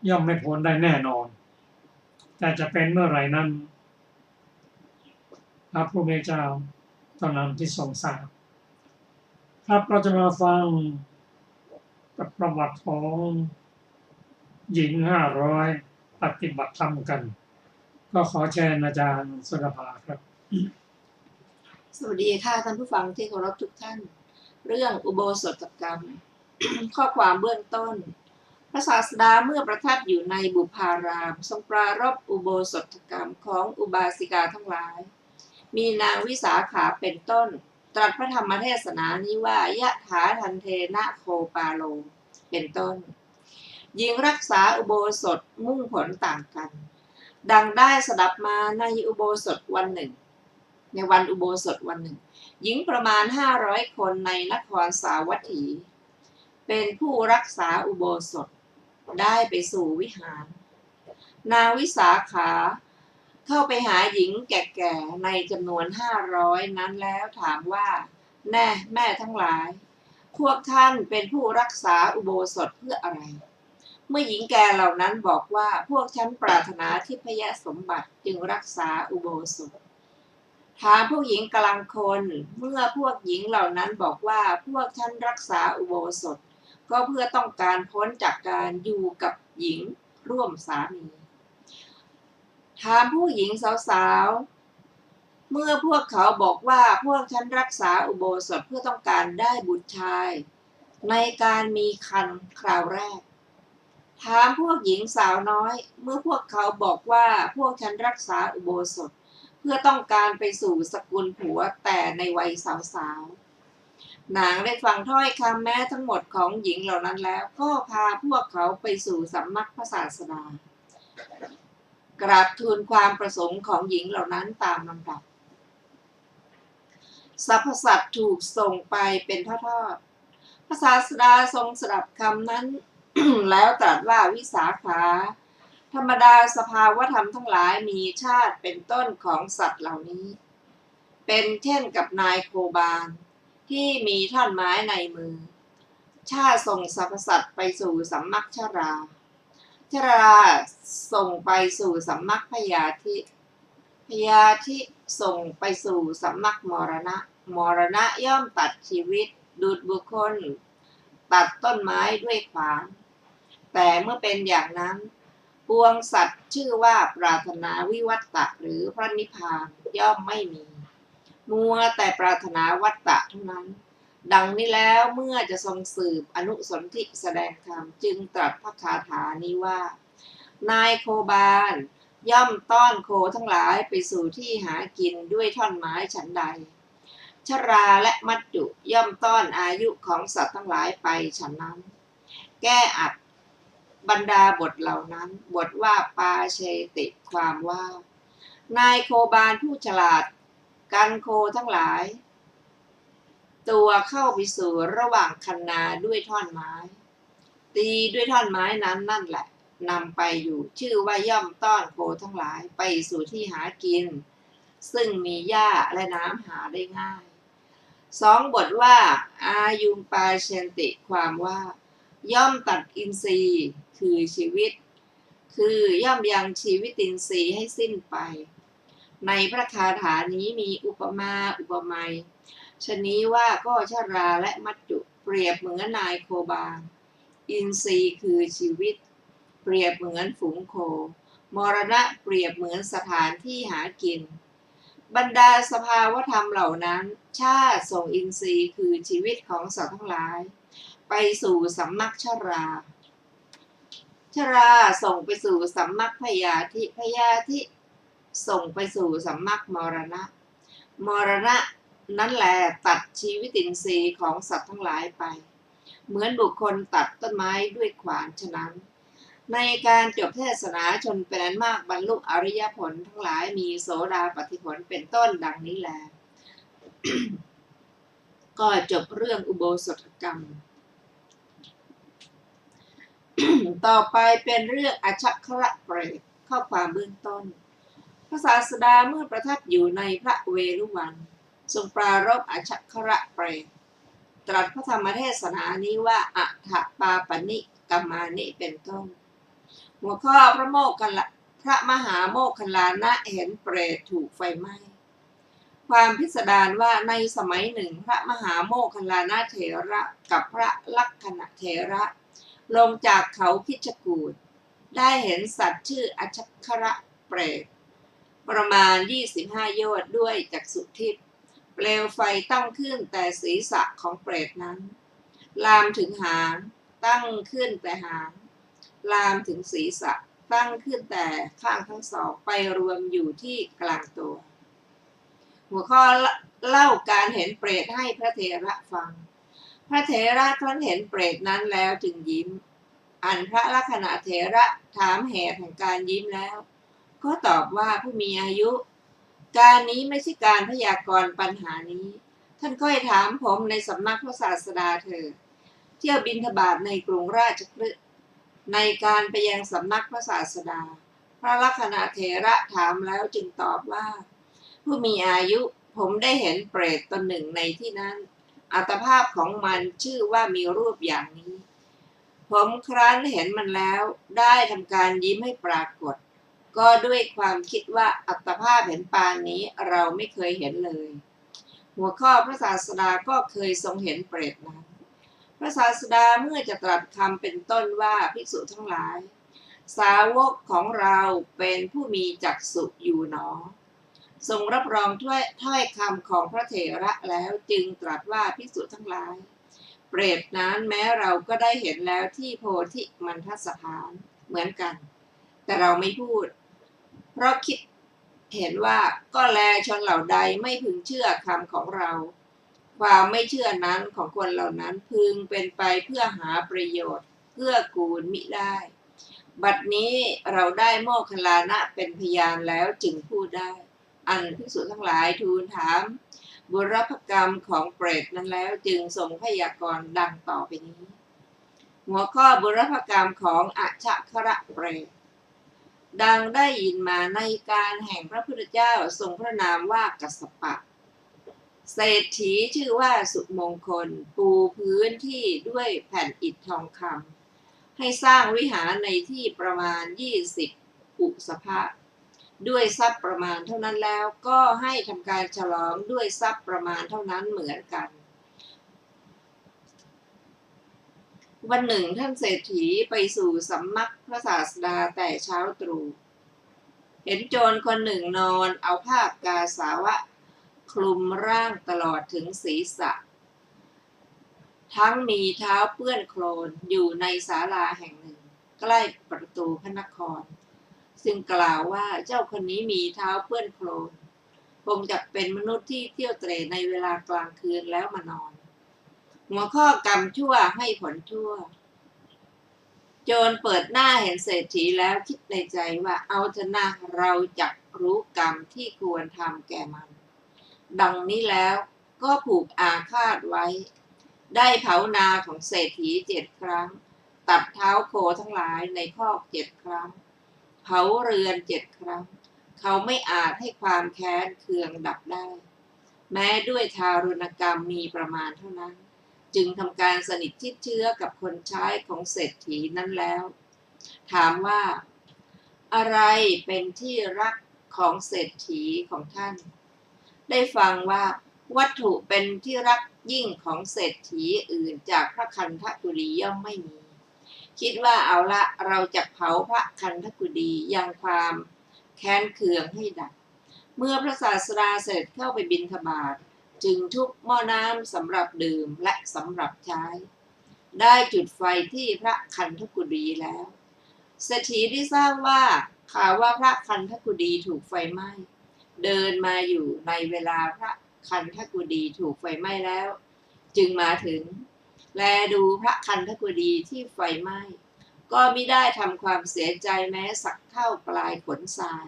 ย่อมไม่พ้นได้แน่นอนแต่จะเป็นเมื่อไหร่นั้นพระผู้มีเจ้าเท่านั้นที่ทรงทราบครับเราจะมาฟังประวัติของหญิง500ปฏิบัติธรรมกันก็ขอเชิญอาจารย์สุรภาครับสวัสดีค่ะท่านผู้ฟังที่เคารพทุกท่านเรื่องอุโบสถกรรม ข้อความเบื้องต้นพระศาสดาเมื่อประทับอยู่ในบุพารามทรงปรารภอุโบสถกรรมของอุบาสิกาทั้งหลายมีนางวิสาขาเป็นต้นตรัสพระธรรมเทศนานี้ว่ายะถาทันเทนะโคปาโลเป็นต้นหญิงรักษาอุโบสถมุ่งผลต่างกันดังได้สดับมาในอุโบสถวันหนึ่งในวันอุโบสถวันหนึ่งหญิงประมาณ500คนในนครสาวัตถีเป็นผู้รักษาอุโบสถได้ไปสู่วิหารนางวิสาขาเข้าไปหาหญิงแก่ๆในจำนวน500นั้นแล้วถามว่าแน่แม่ทั้งหลายพวกท่านเป็นผู้รักษาอุโบสถเพื่ออะไร เมื่อหญิงแก่เหล่านั้นบอกว่าพวกฉันปรารถนาทิพยสมบัติจึงรักษาอุโบสถถามพวกหญิงกลางคนเมื่อพวกหญิงเหล่านั้นบอกว่าพวกฉันรักษาอุโบสถก็เพื่อต้องการพ้นจากการอยู่กับหญิงร่วมสามีถามผู้หญิงสาวๆเมื่อพวกเขาบอกว่าพวกฉันรักษาอุโบสถเพื่อต้องการได้บุตรชายในการมีครรภ์คราวแรกถามพวกหญิงสาวน้อยเมื่อพวกเขาบอกว่าพวกฉันรักษาอุโบสถเพื่อต้องการไปสู่สกุลผัวแต่ในวัยสาวๆนางได้ฟังถ้อยคำแม้ทั้งหมดของหญิงเหล่านั้นแล้วก็พาพวกเขาไปสู่สำนักพระศาสดากราบทูลความประสงค์ของหญิงเหล่านั้นตามลำดับสรรพสัตว์ถูกส่งไปเป็นทอดๆพระศาสดาทรงสดับคำนั้น แล้วตรัสว่าวิสาขาธรรมดาสภาวธรรมทั้งหลายมีชาติเป็นต้นของสัตว์เหล่านี้เป็นเช่นกับนายโคบาลที่มีท่อนไม้ในมือชาติส่งสรรพสัตว์ไปสู่สำนักชราส่งไปสู่สำนักพยาธิส่งไปสู่สำนักมรณะย่อมตัดชีวิตดุจบุคคลตัดต้นไม้ด้วยขวานแต่เมื่อเป็นอย่างนั้นปวงสัตว์ชื่อว่าปรารถนาวิวัตตะหรือพระนิพพานย่อมไม่มีมัวแต่ปรารถนาวัตตะเท่านั้นดังนี้แล้วเมื่อจะทรงสืบอนุสนธิแสดงธรรมจึงตรัสพระคาถานี้ว่านายโคบาลย่อมต้อนโคทั้งหลายไปสู่ที่หากินด้วยท่อนไม้ฉันใดชราและมัจจุย่อมต้อนอายุของสัตว์ทั้งหลายไปฉันนั้นแก้อัดบรรดาบทเหล่านั้นบทว่าปาเชติความว่านายโคบาลผู้ฉลาดกันโคทั้งหลายตัวเข้าไปสู่ระหว่างคันนาด้วยท่อนไม้ตีด้วยท่อนไม้นั้นนั่นแหละนำไปอยู่ชื่อว่าย่อมต้อนโคทั้งหลายไปสู่ที่หากินซึ่งมีหญ้าและน้ำหาได้ง่ายสองบทว่าอายุงปาเชติความว่าย่อมตัดอินทรีย์คือชีวิตคือย่อมยังชีวิตินทรีย์ให้สิ้นไปในพระคาถานี้มีอุปมาอุปไมยชนี้ว่าก็ชราและมัจจุเปรียบเหมือนนายโคบาลอินทรีย์คือชีวิตเปรียบเหมือนฝูงโคมรณะเปรียบเหมือนสถานที่หากินบรรดาสภาวธรรมเหล่านั้นชาติส่งอินทรีย์คือชีวิตของสัตว์ทั้งหลายไปสู่สำนักชราส่งไปสู่สำนักพยาธิส่งไปสู่สำนักมรณะนั่นแหละตัดชีวิตินทรีย์ของสัตว์ทั้งหลายไปเหมือนบุคคลตัดต้นไม้ด้วยขวานฉะนั้นในการจบเทศนาชนเป็นอันมากบรรลุอริยผลทั้งหลายมีโสดาปัตติผลเป็นต้นดังนี้แล ก็จบเรื่องอุโบสถกรรม ต่อไปเป็นเรื่องอชัคคระเปรตข้อความเบื้องต้นพระศาสดาเมื่อประทับอยู่ในพระเวฬุวันทรงปรารภอชัคคระเปรตตรัสพระธรรมเทศนานี้ว่าอัฏฐปาปนิกัมมานิเป็นต้นหัวข้อพระมหาโมคคัลลานะเห็นเปรตถูกไฟไหม้ความพิสดารว่าในสมัยหนึ่งพระมหาโมคคัลลานะเถระกับพระลักขณเถระลงจากเขาคิชกูฏได้เห็นสัตว์ชื่ออชัคคระเปรตประมาณ25โยชน์ด้วยจักษุทิพย์เปลวไฟตั้งขึ้นแต่ศีรษะของเปรตนั้นลามถึงหางตั้งขึ้นแต่หางลามถึงศีรษะตั้งขึ้นแต่ข้างทั้งสองไปรวมอยู่ที่กลางตัวหัวข้อเล่าการเห็นเปรตให้พระเถระฟังพระเถระครั้นเห็นเปรตนั้นแล้วจึงยิ้มอันพระลักขณเถระถามเหตุแห่งการยิ้มแล้วก็ตอบว่าผู้มีอายุการนี้ไม่ใช่การพยากรณ์ปัญหานี้ท่านค่อยถามผมในสำนักพระศาสดาเถิดเที่ยวบิณฑบาตในกรุงราชคฤห์ในการไปยังสำนักพระศาสดาพระลักขณเถระถามแล้วจึงตอบว่าผู้มีอายุผมได้เห็นเปรตตนหนึ่งในที่นั้นอัตภาพของมันชื่อว่ามีรูปอย่างนี้ ผมครั้นเห็นมันแล้วได้ทำการยิ้มให้ปรากฏก็ด้วยความคิดว่าอัตภาพเห็นปานนี้เราไม่เคยเห็นเลยหัวข้อพระศาสดาก็เคยทรงเห็นเปรตนั้นพระศาสดาเมื่อจะตรัสคำเป็นต้นว่าภิกษุทั้งหลายสาวกของเราเป็นผู้มีจักษุอยู่หนอทรงรับรองถ้อยคำของพระเถระแล้วจึงตรัสว่าภิกษุทั้งหลายเปรตนั้นแม้เราก็ได้เห็นแล้วที่โพธิมันทสถานเหมือนกันแต่เราไม่พูดเพราะคิดเห็นว่าก็แลชนเหล่าใดไม่พึงเชื่อคำของเราความไม่เชื่อนั้นของคนเหล่านั้นพึงเป็นไปเพื่อหาประโยชน์เพื่อกูลมิได้บัดนี้เราได้โมคคัลลานะเป็นพยานแล้วจึงพูดได้อันภิกษุทั้งหลายทูลถามบุรพกรรมของเปรตนั้นแล้วจึงทรงพยากรณ์ดังต่อไปนี้หัวข้อบุรพกรรมของอัชคระเปรตดังได้ยินมาในการแห่งพระพุทธเจ้าทรงพระนามว่ากัสสปะเศรษฐีชื่อว่าสุมงคลปูพื้นที่ด้วยแผ่นอิฐทองคำให้สร้างวิหารในที่ประมาณ20 อุสภะด้วยทรัพย์ประมาณเท่านั้นแล้วก็ให้ทำการฉลองด้วยทรัพย์ประมาณเท่านั้นเหมือนกันวันหนึ่งท่านเศรษฐีไปสู่สำนักพระศาสดาแต่เช้าตรู่เห็นโจรคนหนึ่งนอนเอาผ้ากาสาวะคลุมร่างตลอดถึงศีรษะทั้งมีเท้าเปื้อนโคลนอยู่ในศาลาแห่งหนึ่งใกล้ประตูพระนครซึ่งกล่าวว่าเจ้าคนนี้มีเท้าเปื้อนโคลนคงจะเป็นมนุษย์ที่เที่ยวเตร่ในเวลากลางคืนแล้วมานอนหัวข้อกรรมชั่วให้ผลชั่วโจรเปิดหน้าเห็นเศรษฐีแล้วคิดในใจว่าเอาเถอะนะเราจักรู้กรรมที่ควรทำแก่มันดังนี้แล้วก็ผูกอาฆาตไว้ได้เผานาของเศรษฐี7 ครั้งตัดเท้าโคทั้งหลายในคอก7 ครั้งเผาเรือน7 ครั้งเขาไม่อาจให้ความแค้นเคืองดับได้แม้ด้วยทารุณกรรมมีประมาณเท่านั้นจึงทำการสนิทชิดเชื้อกับคนใช้ของเศรษฐีนั้นแล้วถามว่าอะไรเป็นที่รักของเศรษฐีของท่านได้ฟังว่าวัตถุเป็นที่รักยิ่งของเศรษฐีอื่นจากพระคันธกุฎีย่อมไม่มีคิดว่าเอาละเราจะเผาพระคันธกุฎียังความแค้นเคืองให้ดับเมื่อพระศาสดาเสด็จเข้าไปบิณฑบาตจึงทุบหม้อน้ำสำหรับดื่มและสำหรับใช้ได้จุดไฟที่พระคันธกุฎีแล้วเศรษฐีได้ทราบว่าข่าวว่าพระคันธกุฎีถูกไฟไหม้เดินมาอยู่ในเวลาพระคันธกุฎีถูกไฟไหม้แล้วจึงมาถึงแลดูพระคันธกุฎีที่ไฟไหม้ก็มิได้ทำความเสียใจแม้สักเท่าปลายขนทราย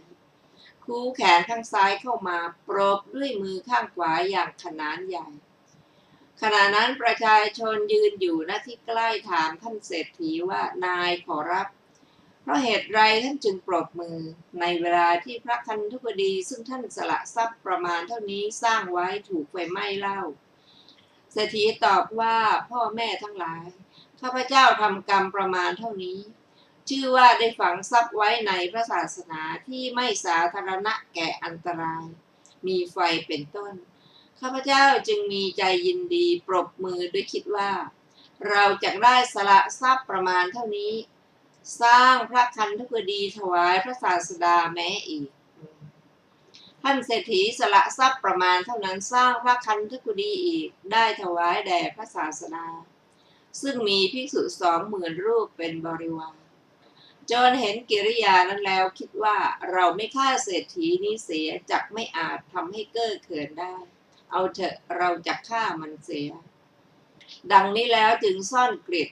คู่แขนข้างซ้ายเข้ามาโปรบด้วยมือข้างขวาอย่างขนานใหญ่ขณะนั้นประชาชนยืนอยู่ณที่ใกล้ถามท่านเศรษฐีว่านายขอรับเพราะเหตุไรท่านจึงปรบมือในเวลาที่พระคันธกุฎีซึ่งท่านสละทรัพย์ประมาณเท่านี้สร้างไว้ถูกไฟไหม้เล่าเศรษฐีตอบว่าพ่อแม่ทั้งหลายข้าพเจ้าทำกรรมประมาณเท่านี้ชื่อว่าได้ฝังทรัพย์ไว้ในพระศาสนาที่ไม่สาธารณะแก่อันตรายมีไฟเป็นต้นข้าพเจ้าจึงมีใจยินดีปรบมือด้วยคิดว่าเราจะได้สละทรัพย์ประมาณเท่านี้สร้างพระคันธกุฎีถวายพระศาสดาแม้อีกท่านเศรษฐีสละทรัพย์ประมาณเท่านั้นสร้างพระคันธกุฎีอีกได้ถวายแด่พระศาสดาซึ่งมีภิกษุ20,000 รูปเป็นบริวารโจรเห็นกิริยานั้นแล้วคิดว่าเราไม่ฆ่าเศรษฐีนี้เสียจักไม่อาจทำให้เก้อเขินได้เอาเถอะเราจะฆ่ามันเสียดังนี้แล้วจึงซ่อนกฤษ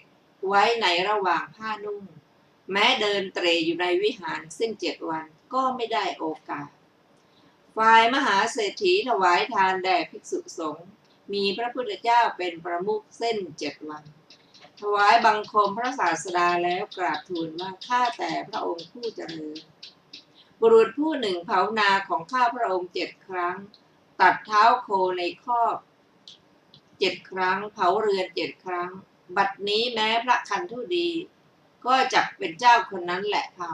ไว้ในระหว่างผ้านุ่งแม้เดินเตร่อยู่ในวิหารสิ้น7 วันก็ไม่ได้โอกาสฝ่ายมหาเศรษฐีถวายทานแด่ภิกษุสงฆ์มีพระพุทธเจ้าเป็นประมุขเส้น7 วันถวายบังคมพระศาสดาแล้วกราบทูลว่าข้าแต่พระองค์ผู้เจริญบุรุษผู้หนึ่งเผานาของข้าพระองค์7 ครั้งตัดเท้าโคในคอก7 ครั้งเผาเรือน7 ครั้ง บัดนี้แม้พระคันธุดีก็จักเป็นเจ้าคนนั้นแหละเขา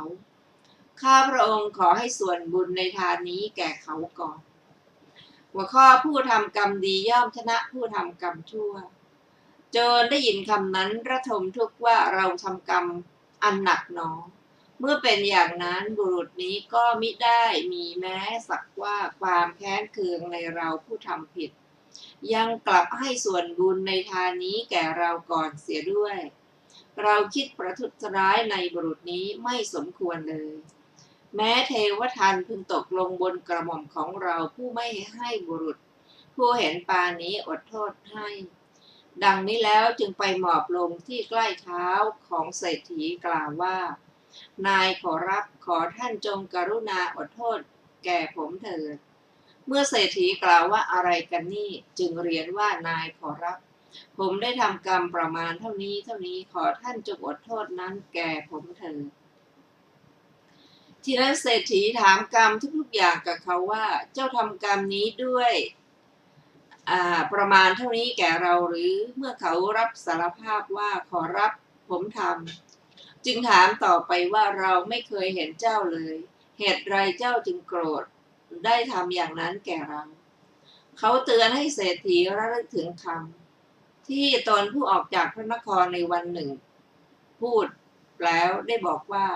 ข้าพระองค์ขอให้ส่วนบุญในทานนี้แก่เขาก่อนหัวข้อผู้ทำกรรมดีย่อมชนะผู้ทำกรรมชั่วโจรได้ยินคำนั้นระทมทุกข์ว่าเราทำกรรมอันหนักหนอเมื่อเป็นอย่างนั้นบุรุษนี้ก็มิได้มีแม้สักว่าความแค้นเคืองในเราผู้ทำผิดยังกลับให้ส่วนบุญในทานนี้แก่เราก่อนเสียด้วยเราคิดประทุษร้ายในบุรุษนี้ไม่สมควรเลยแม้เทวทันพึงตกลงบนกระหม่อมของเราผู้ไม่ให้บุรุษผู้เห็นปานนี้อดโทษให้ดังนี้แล้วจึงไปหมอบลงที่ใกล้เท้าของเศรษฐีกล่าวว่านายขอรับขอท่านจงกรุณาอดโทษแก่ผมเถิดเมื่อเศรษฐีกล่าวว่าอะไรกันนี่จึงเรียนว่านายขอรับผมได้ทำกรรมประมาณเท่านี้ขอท่านจงอดโทษนั้นแก่ผมเถิดทีนั้นเศรษฐีถามกรรมทุกๆอย่างกับเขาว่าเจ้าทำกรรมนี้ด้วยประมาณเท่านี้แก่เราหรือเมื่อเขารับสารภาพว่าขอรับผมทำจึงถามต่อไปว่าเราไม่เคยเห็นเจ้าเลยเหตุไรเจ้าจึงโกรธได้ทำอย่างนั้นแก่เราเขาเตือนให้เศรษฐีระลึกถึงคำที่ตนผู้ออกจากพระนครในวันหนึ่งพูดแล้วได้บอกว่า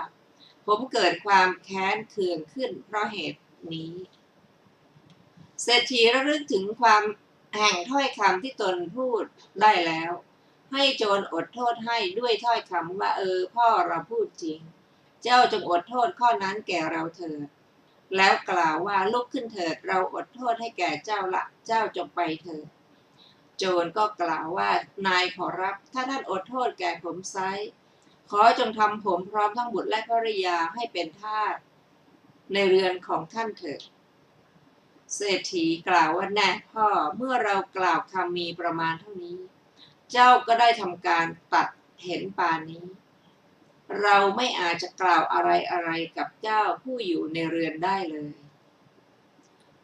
ผมเกิดความแค้นเคืองขึ้นเพราะเหตุนี้เศรษฐีระลึกถึงความแห่งถ้อยคำที่ตนพูดได้แล้วให้โจรอดโทษให้ด้วยถ้อยคำว่าพ่อเราพูดจริงเจ้าจงอดโทษข้อนั้นแก่เราเถิดแล้วกล่าวว่าลุกขึ้นเถิดเราอดโทษให้แก่เจ้าละเจ้าจงไปเถิดโจรก็กล่าวว่านายขอรับถ้าท่านอดโทษแก่ผมไซร้ขอจงทำผมพร้อมทั้งบุตรและภริยาให้เป็นทาสในเรือนของท่านเถิดเศรษฐีกล่าวว่าแน่พ่อเมื่อเรากล่าวคำมีประมาณเท่านี้เจ้าก็ได้ทำการตัดเห็นปานนี้เราไม่อาจจะกล่าวอะไรกับเจ้าผู้อยู่ในเรือนได้เลย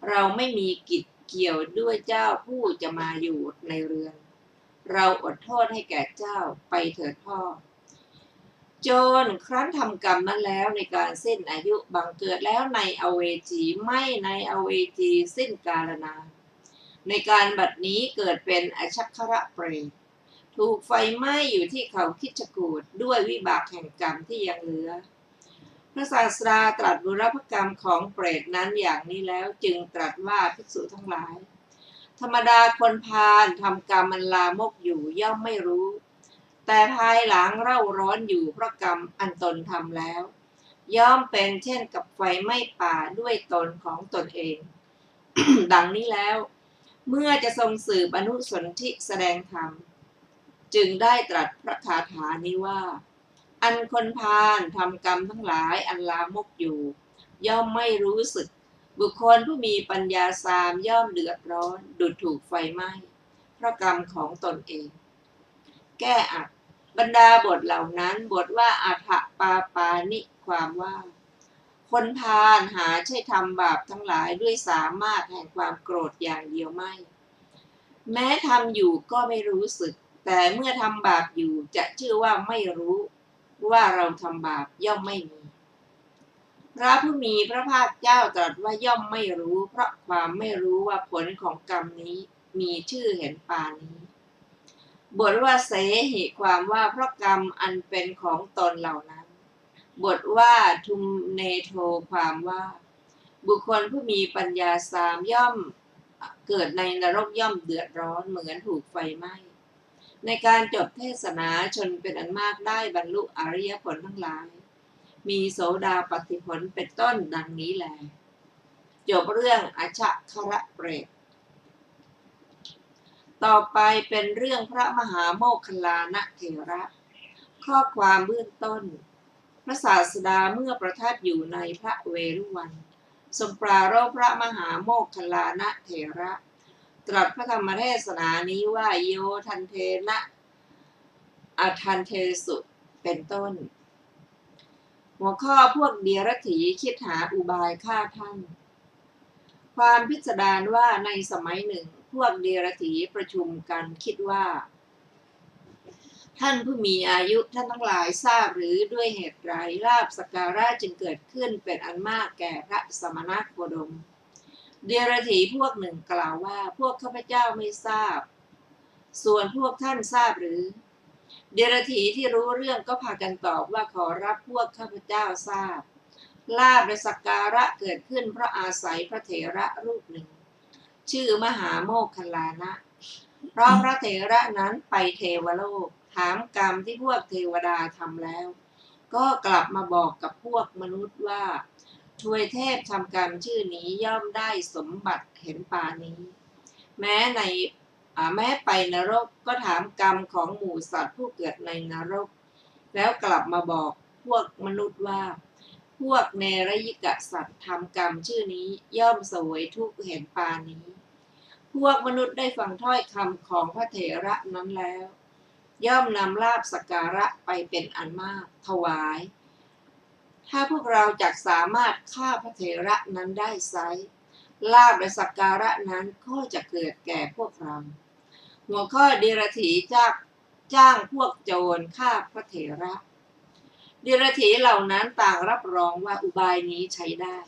เราไม่มีกิจเกี่ยวด้วยเจ้าผู้จะมาอยู่ในเรือนเราอดโทษให้แก่เจ้าไปเถิดพ่อโจรครั้นทำกรรมนั้นแล้วในการสิ้นอายุบังเกิดแล้วในอเวจีไม่ในอเวจีสิ้นกาลนานในการบัดนี้เกิดเป็นอชัคคระเปรตถูกไฟไหม้อยู่ที่เขาคิชกูฏด้วยวิบากแห่งกรรมที่ยังเหลือพระศาสดาตรัสบุรพกรรมของเปรตนั้นอย่างนี้แล้วจึงตรัสว่าภิกษุทั้งหลายธรรมดาคนพาลทำกรรมอันลามกอยู่ย่อมไม่รู้แต่ภายหลังเร่าร้อนอยู่เพราะกรรมอันตนทำแล้วย่อมเป็นเช่นกับไฟไหม้ป่าด้วยตนของตนเอง ดังนี้แล้วเมื่อจะทรงสืบอนุสนธิแสดงธรรมจึงได้ตรัสพระคาถานี้ว่าอันคนพาลทำกรรมทั้งหลายอันลามกอยู่ย่อมไม่รู้สึกบุคคลผู้มีปัญญาสามย่อมเดือดร้อนดุจถูกไฟไหม้เพราะกรรมของตนเองแก้อัดบรรดาบทเหล่านั้นบทว่าอัฏฐปาปานิความว่าคนพาลหาใช่ทำบาปทั้งหลายด้วยสามารถแห่งความโกรธอย่างเดียวไม่แม้ทำอยู่ก็ไม่รู้สึกแต่เมื่อทำบาปอยู่จะชื่อว่าไม่รู้ว่าเราทำบาปย่อมไม่มีพระผู้มีพระภาคเจ้าตรัสว่าย่อมไม่รู้เพราะความไม่รู้ว่าผลของกรรมนี้มีชื่อเห็นปานนี้บทว่าเสหิความว่าเพราะกรรมอันเป็นของตนเหล่านั้นบทว่าทุมเนโทความว่าบุคคลผู้มีปัญญาสามย่อมเกิดในนรกย่อมเดือดร้อนเหมือนถูกไฟไหม้ในการจบเทศนาชนเป็นอันมากได้บรรลุอริยผลทั้งหลายมีโสดาปัตติผลเป็นต้นดังนี้แลจบเรื่องอชัคคระเปรตต่อไปเป็นเรื่องพระมหาโมคคัลลานะเถระข้อความเบื้องต้นพระศาสดาเมื่อประทับอยู่ในพระเวรุวันทรงปรารภพระมหาโมคคัลลานะเถระตรัสพระธรรมเทศนานี้ว่าโยทันเทนะอทันเทสุเป็นต้นหัวข้อพวกเดียรถีคิดหาอุบายฆ่าท่านความพิสดารว่าในสมัยหนึ่งพวกเดียรถีประชุมกันคิดว่า ท่านผู้มีอายุท่านทั้งหลายทราบหรือด้วยเหตุไรลาภสักการะจึงเกิดขึ้นเป็นอันมากแก่พระสมณโคดมเดรัจฉีพวกหนึ่งกล่าวว่าพวกข้าพเจ้าไม่ทราบส่วนพวกท่านทราบหรือเดรัจฉีที่รู้เรื่องก็พากันตอบว่าขอรับพวกข้าพเจ้าทราบลาภและสักการะเกิดขึ้นเพราะอาศัยพระเถระรูปหนึ่งชื่อมหาโมคคัลลานะเพราะพระเถระนั้นไปเทวโลกถามกรรมที่พวกเทวดาทำแล้วก็กลับมาบอกกับพวกมนุษย์ว่าทวยเทพทำกรรมชื่อนี้ย่อมได้สมบัติเห็นป่านี้แม้ไปนรกก็ถามกรรมของหมู่สัตว์ผู้เกิดในนรกแล้วกลับมาบอกพวกมนุษย์ว่าพวกเนรยิกสัตว์ทำกรรมชื่อนี้ย่อมเสวยทุกข์เห็นป่านี้พวกมนุษย์ได้ฟังถ้อยคำของพระเถระนั้นแล้วย่อมนำลาภสักการะไปเป็นอันมากถวายถ้าพวกเราจักสามารถฆ่าพระเถระนั้นได้ไซร้ลาภและสักการะนั้นก็จะเกิดแก่พวกเราหัวข้อเดรัจฉีจ้างพวกโจรฆ่าพระเถระเดรัจฉีเหล่านั้นต่างรับรองว่าอุบายนี้ใช้ได้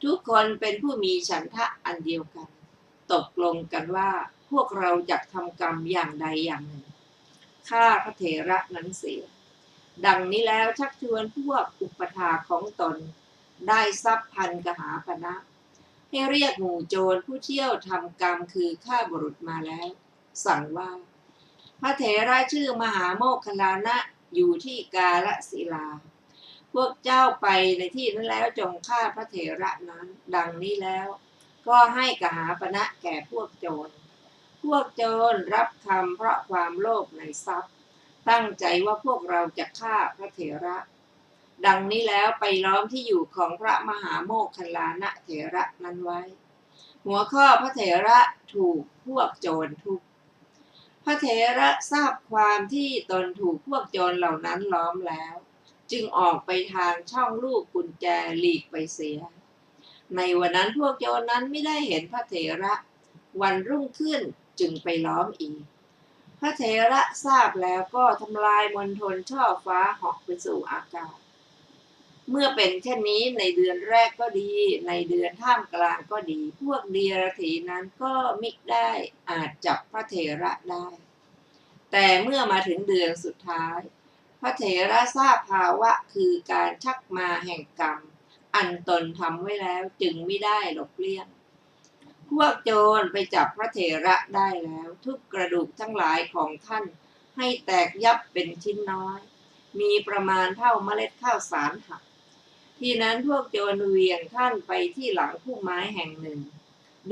ทุกคนเป็นผู้มีฉันทะอันเดียวกันตกลงกันว่าพวกเราจะทำกรรมอย่างใดอย่างหนึ่งฆ่าพระเถระนั้นเสียดังนี้แล้วชักชวนพวกอุปถาของตนได้ทรัพย์พันกหาปณะให้เรียกหมู่โจรผู้เที่ยวทำกรรมคือฆ่าบุรุษมาแล้วสั่งว่าพระเถระชื่อมหาโมคคัลลานะอยู่ที่กาฬศิลาพวกเจ้าไปในที่นั้นแล้วจงฆ่าพระเถระนั้นดังนี้แล้วก็ให้กหาปณะแก่พวกโจรรับคำเพราะความโลภในทรัพย์ตั้งใจว่าพวกเราจะฆ่าพระเถระดังนี้แล้วไปล้อมที่อยู่ของพระมหาโมคคัลลานะเถระนั้นไว้หัวข้อพระเถระถูกพวกโจรทุบพระเถระทราบความที่ตนถูกพวกโจรเหล่านั้นล้อมแล้วจึงออกไปทางช่องลูกกุญแจหลีกไปเสียในวันนั้นพวกโจรนั้นไม่ได้เห็นพระเถระวันรุ่งขึ้นจึงไปล้อมอีกพระเถระทราบแล้วก็ทำลายมณฑลช่อฟ้าเหาะไปสู่อากาศเมื่อเป็นเช่นนี้ในเดือนแรกก็ดีในเดือนท่ามกลางก็ดีพวกเดียรถีนั้นก็มิได้อาจจับพระเถระได้แต่เมื่อมาถึงเดือนสุดท้ายพระเถระทราบภาวะคือการชักมาแห่งกรรมอันตนทำไว้แล้วจึงไม่ได้หลบเลี่ยงพวกโจรไปจับพระเถระได้แล้วทุบกระดูกทั้งหลายของท่านให้แตกยับเป็นชิ้นน้อยมีประมาณเท่าเมล็ดข้าวสารหักทีนั้นพวกโจรเหวี่ยงท่านไปที่หลังพุ่มไม้แห่งหนึ่ง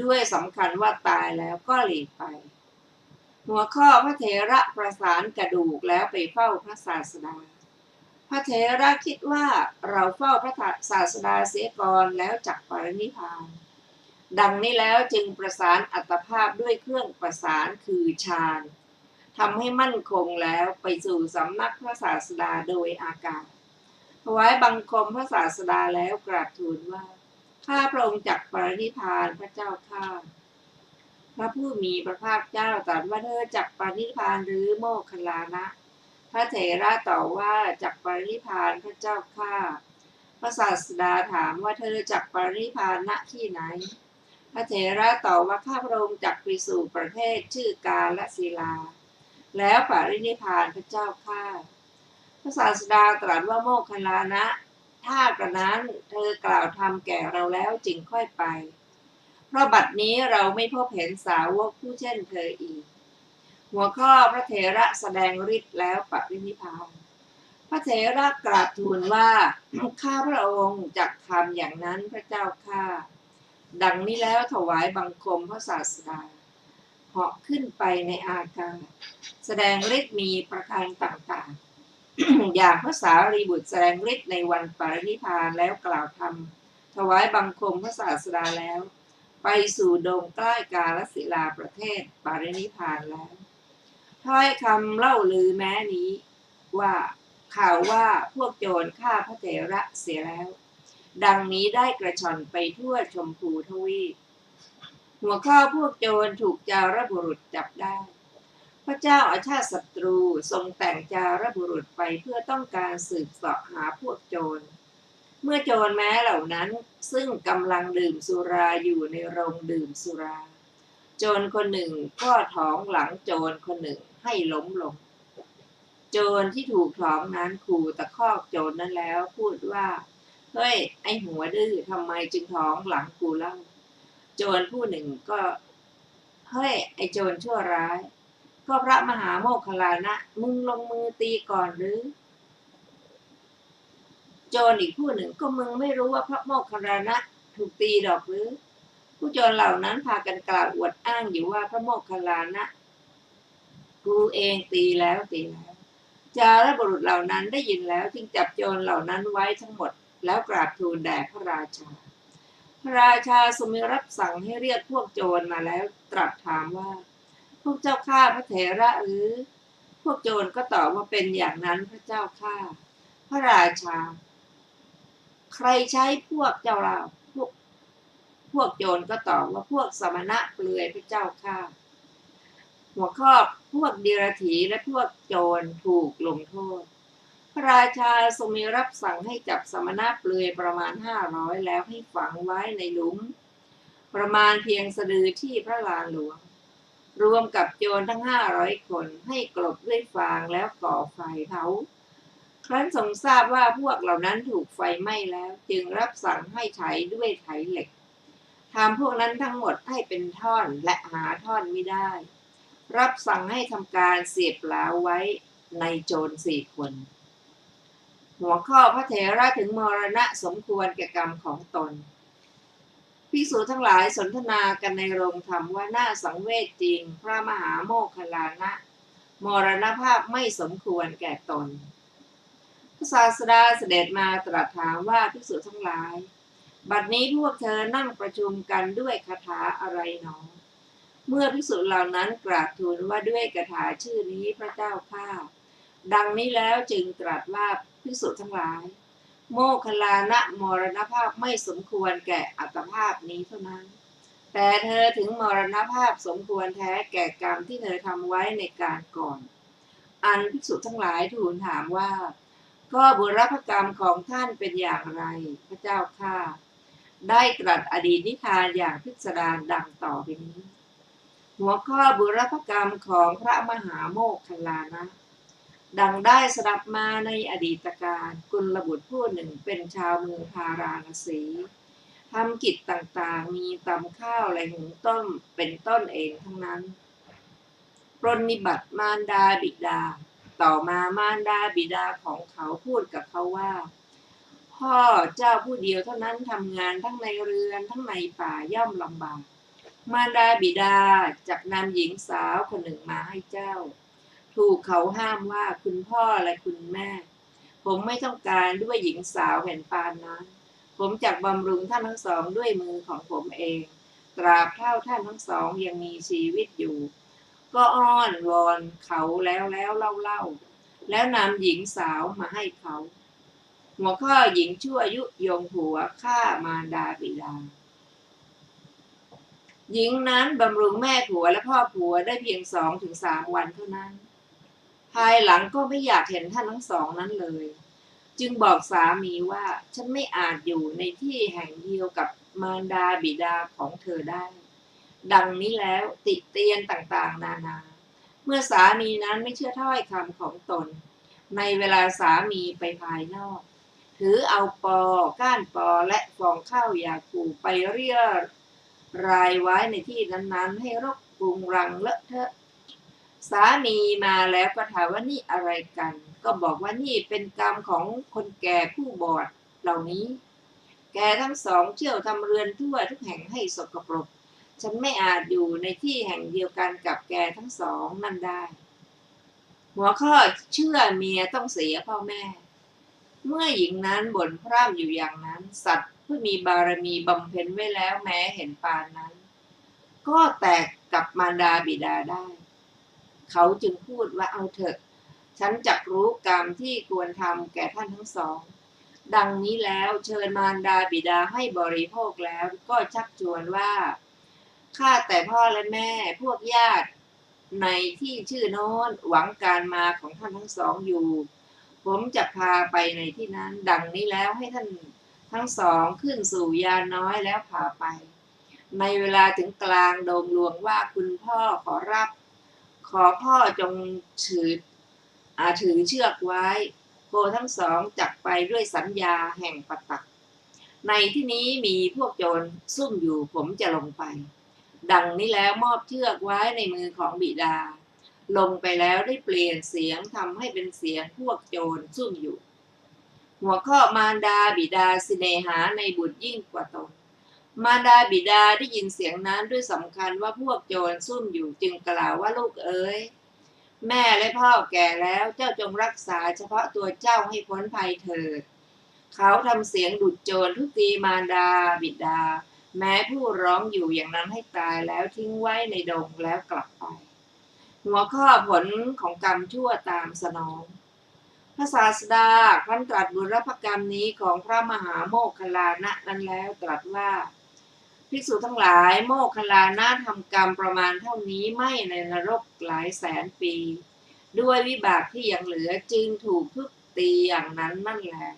ด้วยสำคัญว่าตายแล้วก็หลีกไปหัวข้อพระเถระประสานกระดูกแล้วไปเฝ้าพระศาสดาพระเถระคิดว่าเราเฝ้าพระศาสดาเสียก่อนแล้วจักปรินิพพานดังนี้แล้วจึงประสานอัตภาพด้วยเครื่องประสานคือฌานทำให้มั่นคงแล้วไปสู่สำนักพระศาสดาโดยอากาศถวายบังคมพระศาสดาแล้วกราบทูลว่าข้าพระองค์จักปรินิพพานพระเจ้าข้าพระผู้มีพระภาคเจ้าตรัสว่าเธอจักปรินิพพานหรือโมคคัลลานะพระเถระตอบว่าจักปรินิพพานพระเจ้าข้าพระศาสดาถามว่าเธอจักปรินิพพานณที่ไหนพระเถระตอบว่าข้าพระองค์จักไปสู่ประเทศชื่อกาฬศิลาแล้วปรินิพพานพระเจ้าข้าพระศาสดาตรัสว่าโมคคัลลานะถ้ากระนั้นเธอกล่าวธรรมแก่เราแล้วจึงค่อยไปเพราะบัดนี้เราไม่พบเห็นสาวกผู้เช่นเธออีกหัวข้อพระเถระแสดงฤทธิ์แล้วปรินิพพานพระเถระกราบทูลว่าข้าพระองค์จักทำอย่างนั้นพระเจ้าข้าดังนี้แล้วถวายบังคมพระศาสดาเหาะขึ้นไปในอากาศแสดงฤทธิ์มีประการต่างๆ อย่างพระสารีบุตรแสดงฤทธิ์ในวันปรินิพพานแล้วกล่าวธรรมถวายบังคมพระศาสดาแล้วไปสู่ดงใกล้กาฬศิลาประเทศปรินิพพานแล้วถ้อยคำเล่าลือแม้นี้ว่าข่าวว่าพวกโจรฆ่าพระเถระเสียแล้วดังนี้ได้กระชอนไปทั่วชมพูทวีปหัวข้อพวกโจรถูกจารบุรุษจับได้ พระเจ้าอาชาติศัตรูทรงแต่งจารบุรุษไปเพื่อต้องการสืบเสาะหาพวกโจรเมื่อโจรแม้เหล่านั้นซึ่งกำลังดื่มสุราอยู่ในโรงดื่มสุราโจรคนหนึ่งก็ท้องหลังโจรคนหนึ่งให้ล้มลงโจรที่ถูกท้องนั้นขู่ตะคอกโจรนั้นแล้วพูดว่าเฮ้ยไอหัวดื้อทำไมจึงท้องหลังกูเล่าโจรผู้หนึ่งก็เฮ้ยไอโจรชั่วร้ายก็พระมหาโมคคัลลานะมึงลงมือตีก่อนหรือโจรอีกผู้หนึ่งก็มึงไม่รู้ว่าพระโมคคัลลานะถูกตีดอกหรือผู้โจรเหล่านั้นพากันกล่าวอวดอ้างอยู่ว่าพระโมคคัลลานะกูเองตีแล้วจารบุรุษเหล่านั้นได้ยินแล้วจึงจับโจรเหล่านั้นไว้ทั้งหมดแล้วกราบทูลแด่พระราชาพระราชาทรงมีรับสั่งให้เรียกพวกโจรมาแล้วตรัสถามว่าพวกเจ้าข้าพระเถระหรือพวกโจรก็ตอบว่าเป็นอย่างนั้นพระเจ้าข้าพระราชาใครใช้พวกเจ้าเราพวกโจรก็ตอบว่าพวกสมณะเปลือยพระเจ้าข้าหัวข้อพวกเดรัจฉีและพวกโจรถูกลงโทษพระราชาทรงมีรับสั่งให้จับสมณะเปลือยประมาณ500แล้วให้ฝังไว้ในหลุมประมาณเพียงสะดือที่พระลานหลวงรวมกับโจรทั้ง500คนให้กลบด้วยฟางแล้วก่อไฟเผาครั้นทรงทราบว่าพวกเหล่านั้นถูกไฟไหม้แล้วจึงรับสั่งให้ไถด้วยไถเหล็กทำพวกนั้นทั้งหมดให้เป็นท่อนและหาท่อนไม่ได้รับสั่งให้ทำการเสียบหลาไว้ในโจร4 คนหัวข้อพระเถระถึงมรณะสมควรแก่กรรมของตนภิกษุทั้งหลายสนทนากันในโรงธรรมว่าน่าสังเวชจริงพระมหาโมคคัลลานะมรณภาพไม่สมควรแก่ตนพระศาสดาเสด็จมาตรัสถามว่าภิกษุทั้งหลายบัดนี้พวกเธอนั่งประชุมกันด้วยคาถาอะไรหนอเมื่อภิกษุเหล่านั้นกราบทูลว่าด้วยคาถาชื่อนี้พระเจ้าข้าดังนี้แล้วจึงตรัสว่าภิกษุทั้งหลายโมคคัลลานะมรณภาพไม่สมควรแก่อัตภาพนี้เท่านั้นแต่เธอถึงมรณภาพสมควรแท้แก่กรรมที่เธอทำไว้ในการก่อนอันภิกษุทั้งหลายทูลถามว่าก็บุรพกรรมของท่านเป็นอย่างไรพระเจ้าข้าได้ตรัสอดีตนิทานอย่างพิสดารดังต่อไปนี้หัวข้อบุรพกรรมของพระมหาโมคคัลลานะดังได้สดับมาในอดีตการกุลบุตรผู้หนึ่งเป็นชาวเมืองพาราณสีทำกิจต่างๆมีตำข้าวและหุงต้มเป็นต้นเองทั้งนั้นปรนนิบัติมารดาบิดาต่อมามารดาบิดาของเขาพูดกับเขาว่าพ่อเจ้าผู้เดียวเท่านั้นทำงานทั้งในเรือนทั้งในป่าย่อมลำบากมารดาบิดาจักนำหญิงสาวคนหนึ่งมาให้เจ้าถูกเขาห้ามว่าคุณพ่อและคุณแม่ผมไม่ต้องการด้วยหญิงสาวแห่งปานนั้นผมจักบำรุงท่านทั้งสองด้วยมือของผมเองตราบเท่าท่านทั้งสองยังมีชีวิตอยู่ก็อ้อนวอนเขาแล้วเล่าแล้วนำหญิงสาวมาให้เขาหัวข้อหญิงชั่วยุยงผัวฆ่ามารดาบิดาหญิงนั้นบำรุงแม่ผัวและพ่อผัวได้เพียง2-3 วันเท่านั้นภายหลังก็ไม่อยากเห็นท่านทั้งสองนั้นเลยจึงบอกสามีว่าฉันไม่อาจอยู่ในที่แห่งเดียวกับมารดาบิดาของเธอได้ดังนี้แล้วติเตียนต่างๆนานาเมื่อสามีนั้นไม่เชื่อถ้อยคำของตนในเวลาสามีไปภายนอกถือเอาก้านปอและฟองข้าวยาคูไปเรี่ยรายไว้ในที่นั้นๆให้รกรุงรังเลอะเทอะสามีมาแล้วก็ถามว่านี่อะไรกันก็บอกว่านี่เป็นกรรมของคนแก่ผู้บอดเหล่านี้แกทั้งสองเที่ยวทำเรือนทั่วทุกแห่งให้สกปรกฉันไม่อาจอยู่ในที่แห่งเดียวกันกับแกทั้งสองนั่นได้หัวข้อเชื่อเมียต้องเสียพ่อแม่เมื่อหญิงนั้นบ่นพร่ำอยู่อย่างนั้นสัตว์ผู้มีบารมีบำเพ็ญไว้แล้วแม้เห็นปานนั้นก็แตกกับมารดาบิดาได้เขาจึงพูดว่าเอาเถอะฉันจักรู้กรรมที่ควรทำแก่ท่านทั้งสองดังนี้แล้วเชิญมารดาบิดาให้บริโภคแล้วก็ชักชวนว่าข้าแต่พ่อและแม่พวกญาติ ในที่ชื่อโน้นหวังการมาของท่านทั้งสองอยู่ ผมจะพาไปในที่นั้นดังนี้แล้วให้ท่านทั้งสองขึ้นสู่ยานน้อยแล้วพาไปในเวลาถึงกลางโดมหลวงว่าคุณพ่อขอรับขอพ่อจงถือเชือกไว้โคทั้งสองจักไปด้วยสัญญาแห่งปตักในที่นี้มีพวกโจรซุ่มอยู่ผมจะลงไปดังนี้แล้วมอบเชือกไว้ในมือของบิดาลงไปแล้วได้เปลี่ยนเสียงทำให้เป็นเสียงพวกโจรซุ่มอยู่หัวข้อมารดาบิดาสิเนหาในบุตรยิ่งกว่าตนมารดาบิดาได้ยินเสียงนั้นด้วยสำคัญว่าพวกโจรซุ่มอยู่จึงกล่าวว่าลูกเอ๋ยแม่และพ่อแก่แล้วเจ้าจงรักษาเฉพาะตัวเจ้าให้พ้นภัยเถิดเขาทำเสียงดุจโจรทุกตีมารดาบิดาแม้ผู้ร้องอยู่อย่างนั้นให้ตายแล้วทิ้งไว้ในดงแล้วกลับไปหัวข้อผลของกรรมชั่วตามสนองพระศาสดาครั้นตรัสบุรพกรรมนี้ของพระมหาโมคคัลลานะนั้นแล้วตรัสว่าภิกษุทั้งหลายโมคคัลลานะทำกรรมประมาณเท่านี้ไม่ในนรกหลายแสนปีด้วยวิบากที่ยังเหลือจึงถูกทุบตีอย่างนั้นนั่นแหละ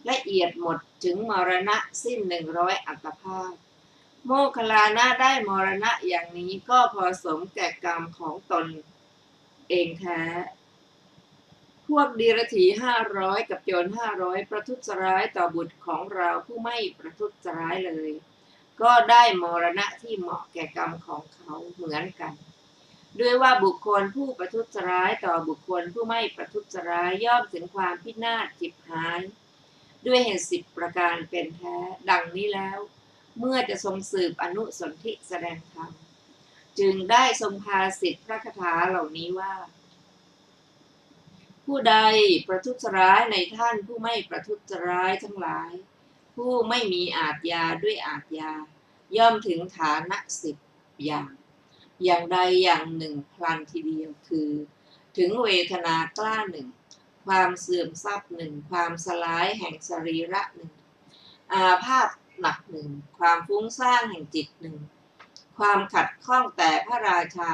ละเอียดหมดถึงมรณะสิ้น100 อัตภาพโมคคัลลานะได้มรณะอย่างนี้ก็พอสมแก่กรรมของตนเองแท้พวกดีรถี500กับโจร500ประทุษร้ายต่อบุตรของเราผู้ไม่ประทุษร้ายเลยก็ได้มรณะที่เหมาะแก่กรรมของเขาเหมือนกันด้วยว่าบุคคลผู้ประทุษร้ายต่อบุคคลผู้ไม่ประทุษร้ายย่อมถึงความพินาศฉิบหายด้วยเหตุ10 ประการเป็นแท้ดังนี้แล้วเมื่อจะทรงสืบอนุสนธิแสดงธรรมจึงได้ทรงพาสิทธิพระคาถาเหล่านี้ว่าผู้ใดประทุษร้ายในท่านผู้ไม่ประทุษร้ายทั้งหลายผู้ไม่มีอาทยาด้วยอาทยาย่อมถึงฐานะ10 อย่างใดอย่างหนึ่งพลันทีเดียวคือถึงเวทนากล้า1ความเสื่อมทรัพย์1ความสลายแห่งสรีระ1อาพาธหนัก1ความฟุ้งซ่านแห่งจิต1ความขัดข้องแต่พระราชา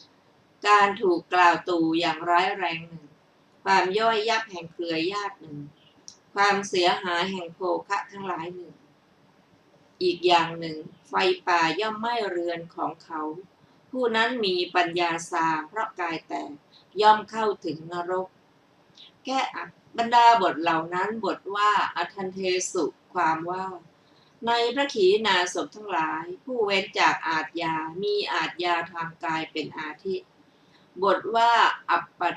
1การถูกกล่าวตู่อย่างร้ายแรง1ความย่อยยับแห่งเครือญาติ1ความเสียหายแห่งโภคะทั้งหลาย1อีกอย่างหนึ่งไฟป่าย่อมไหม้เรือนของเขาผู้นั้นมีปัญญาสามเพราะกายแตกย่อมเข้าถึงนรกแก้บรรดาบทเหล่านั้นบทว่าอทันเทสุความว่าในพระขีณาสพทั้งหลายผู้เว้นจากอาทยามีอาทยาทางกายเป็นอาทิบทว่าอัปปั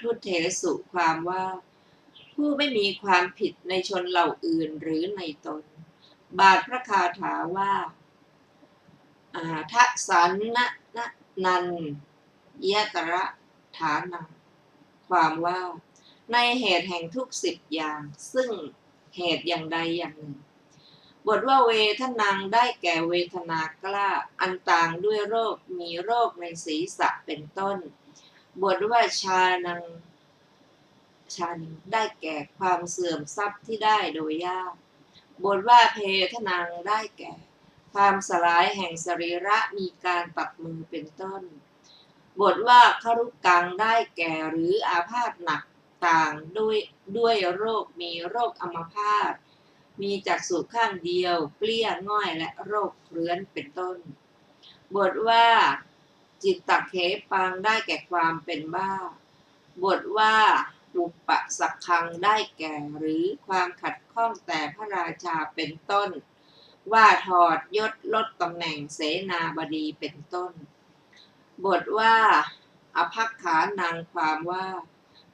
ทุเถสุความว่าผู้ไม่มีความผิดในชนเหล่าอื่นหรือในตนบาทพระคาถาว่าทัสันนะนันยตระฐานังความว่าในเหตุแห่งทุก10 อย่างซึ่งเหตุอย่างใดอย่างหนึ่งบทว่าเวทนังได้แก่เวทนากล้าอันต่างด้วยโรคมีโรคในศีรษะเป็นต้นบทว่าชานังได้แก่ความเสื่อมทรัพย์ที่ได้โดยยากบทว่าเพทนังได้แก่ความสลายแห่งสรีระมีการตัดมือเป็นต้นบทว่าครุกังได้แก่หรืออาพาธหนักต่างด้วยโรคมีโรคอัมพาตมีจักษุข้างเดียวเปลี้ยง่อยและโรคเรื้อนเป็นต้นบทว่าจิตตเขปังได้แก่ความเป็นบ้าบทว่าอุปสักขังได้แก่หรือความขัดข้องแต่พระราชาเป็นต้นว่าถอดยศลดตำแหน่งเสนาบดีเป็นต้นบทว่าอภัคขานังความว่า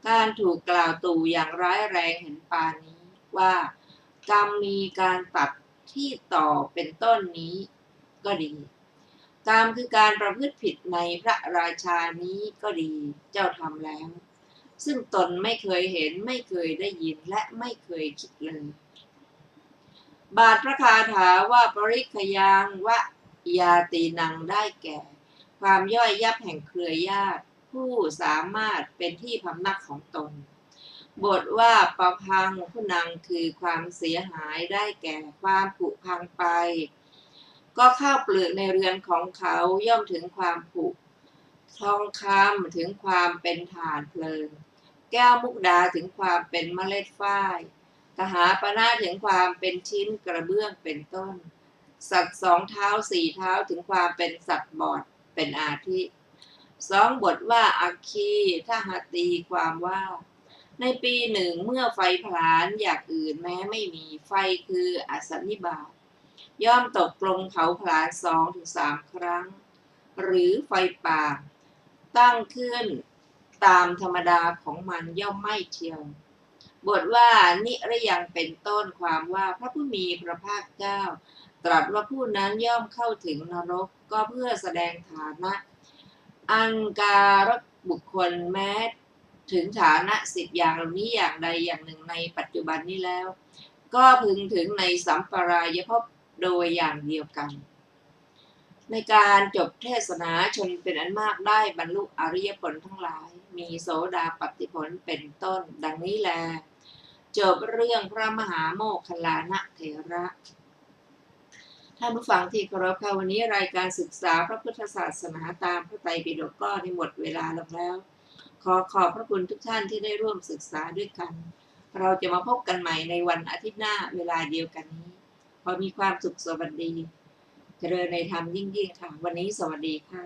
การถูกกล่าวตู่อย่างร้ายแรงเห็นปานนี้ว่ากรรมมีการตัดที่ต่อเป็นต้นนี้ก็ดีกรรมคือการประพฤติผิดในพระราชานี้ก็ดีเจ้าทำแล้วซึ่งตนไม่เคยเห็นไม่เคยได้ยินและไม่เคยคิดเลยบาทพระคาถาว่าปริคยังวะยาตีนังได้แก่ความย่อยยับแห่งเครือญาติผู้สามารถเป็นที่พำนักของตนบทว่าปะพังผู้นังคือความเสียหายได้แก่ความผุพังไปก็ข้าวเปลือกในเรือนของเขาย่อมถึงความผุ ทองคำถึงความเป็นถ่านเพลิงแก้วมุกดาถึงความเป็นเมล็ดฝ้ายกหาปณะถึงความเป็นชิ้นกระเบื้องเป็นต้นสัตว์2 เท้า 4 เท้าถึงความเป็นสัตว์บอดเป็นอาทิ2 บทว่าอัคคีถ้าหาตีความว่าในปีหนึ่งเมื่อไฟผลาญอย่างอื่นแม้ไม่มีไฟคืออสันนิบาตย่อมตกลงเผาผลาญ2-3 ครั้งหรือไฟป่าตั้งขึ้นตามธรรมดาของมันย่อมไม่เทียวบทว่านิระยังเป็นต้นความว่าพระผู้มีพระภาคเจ้าตรัสว่าผู้นั้นย่อมเข้าถึงนรกก็เพื่อแสดงฐานะอันการบุคคลแม้ถึงฐานะ10 อย่างเหล่านี้อย่างใดอย่างหนึ่งในปัจจุบันนี้แล้วก็พึงถึงในสัมปรายภพโดยอย่างเดียวกันในการจบเทศนาชนเป็นอันมากได้บรรลุอริยผลทั้งหลายมีโสดาปัตติผลเป็นต้นดังนี้แลจบเรื่องพระมหาโมคคัลลานะเถระท่านผู้ฟังที่เคารพค่ะวันนี้รายการศึกษาพระพุทธศาสนาตามพระไตรปิฎกก็ได้หมดเวลาลงแล้วขอบพระคุณทุกท่านที่ได้ร่วมศึกษาด้วยกันเราจะมาพบกันใหม่ในวันอาทิตย์หน้าเวลาเดียวกันนี้ขอมีความสุขสวัสดีเจริญในธรรมยิ่งๆค่ะวันนี้สวัสดีค่ะ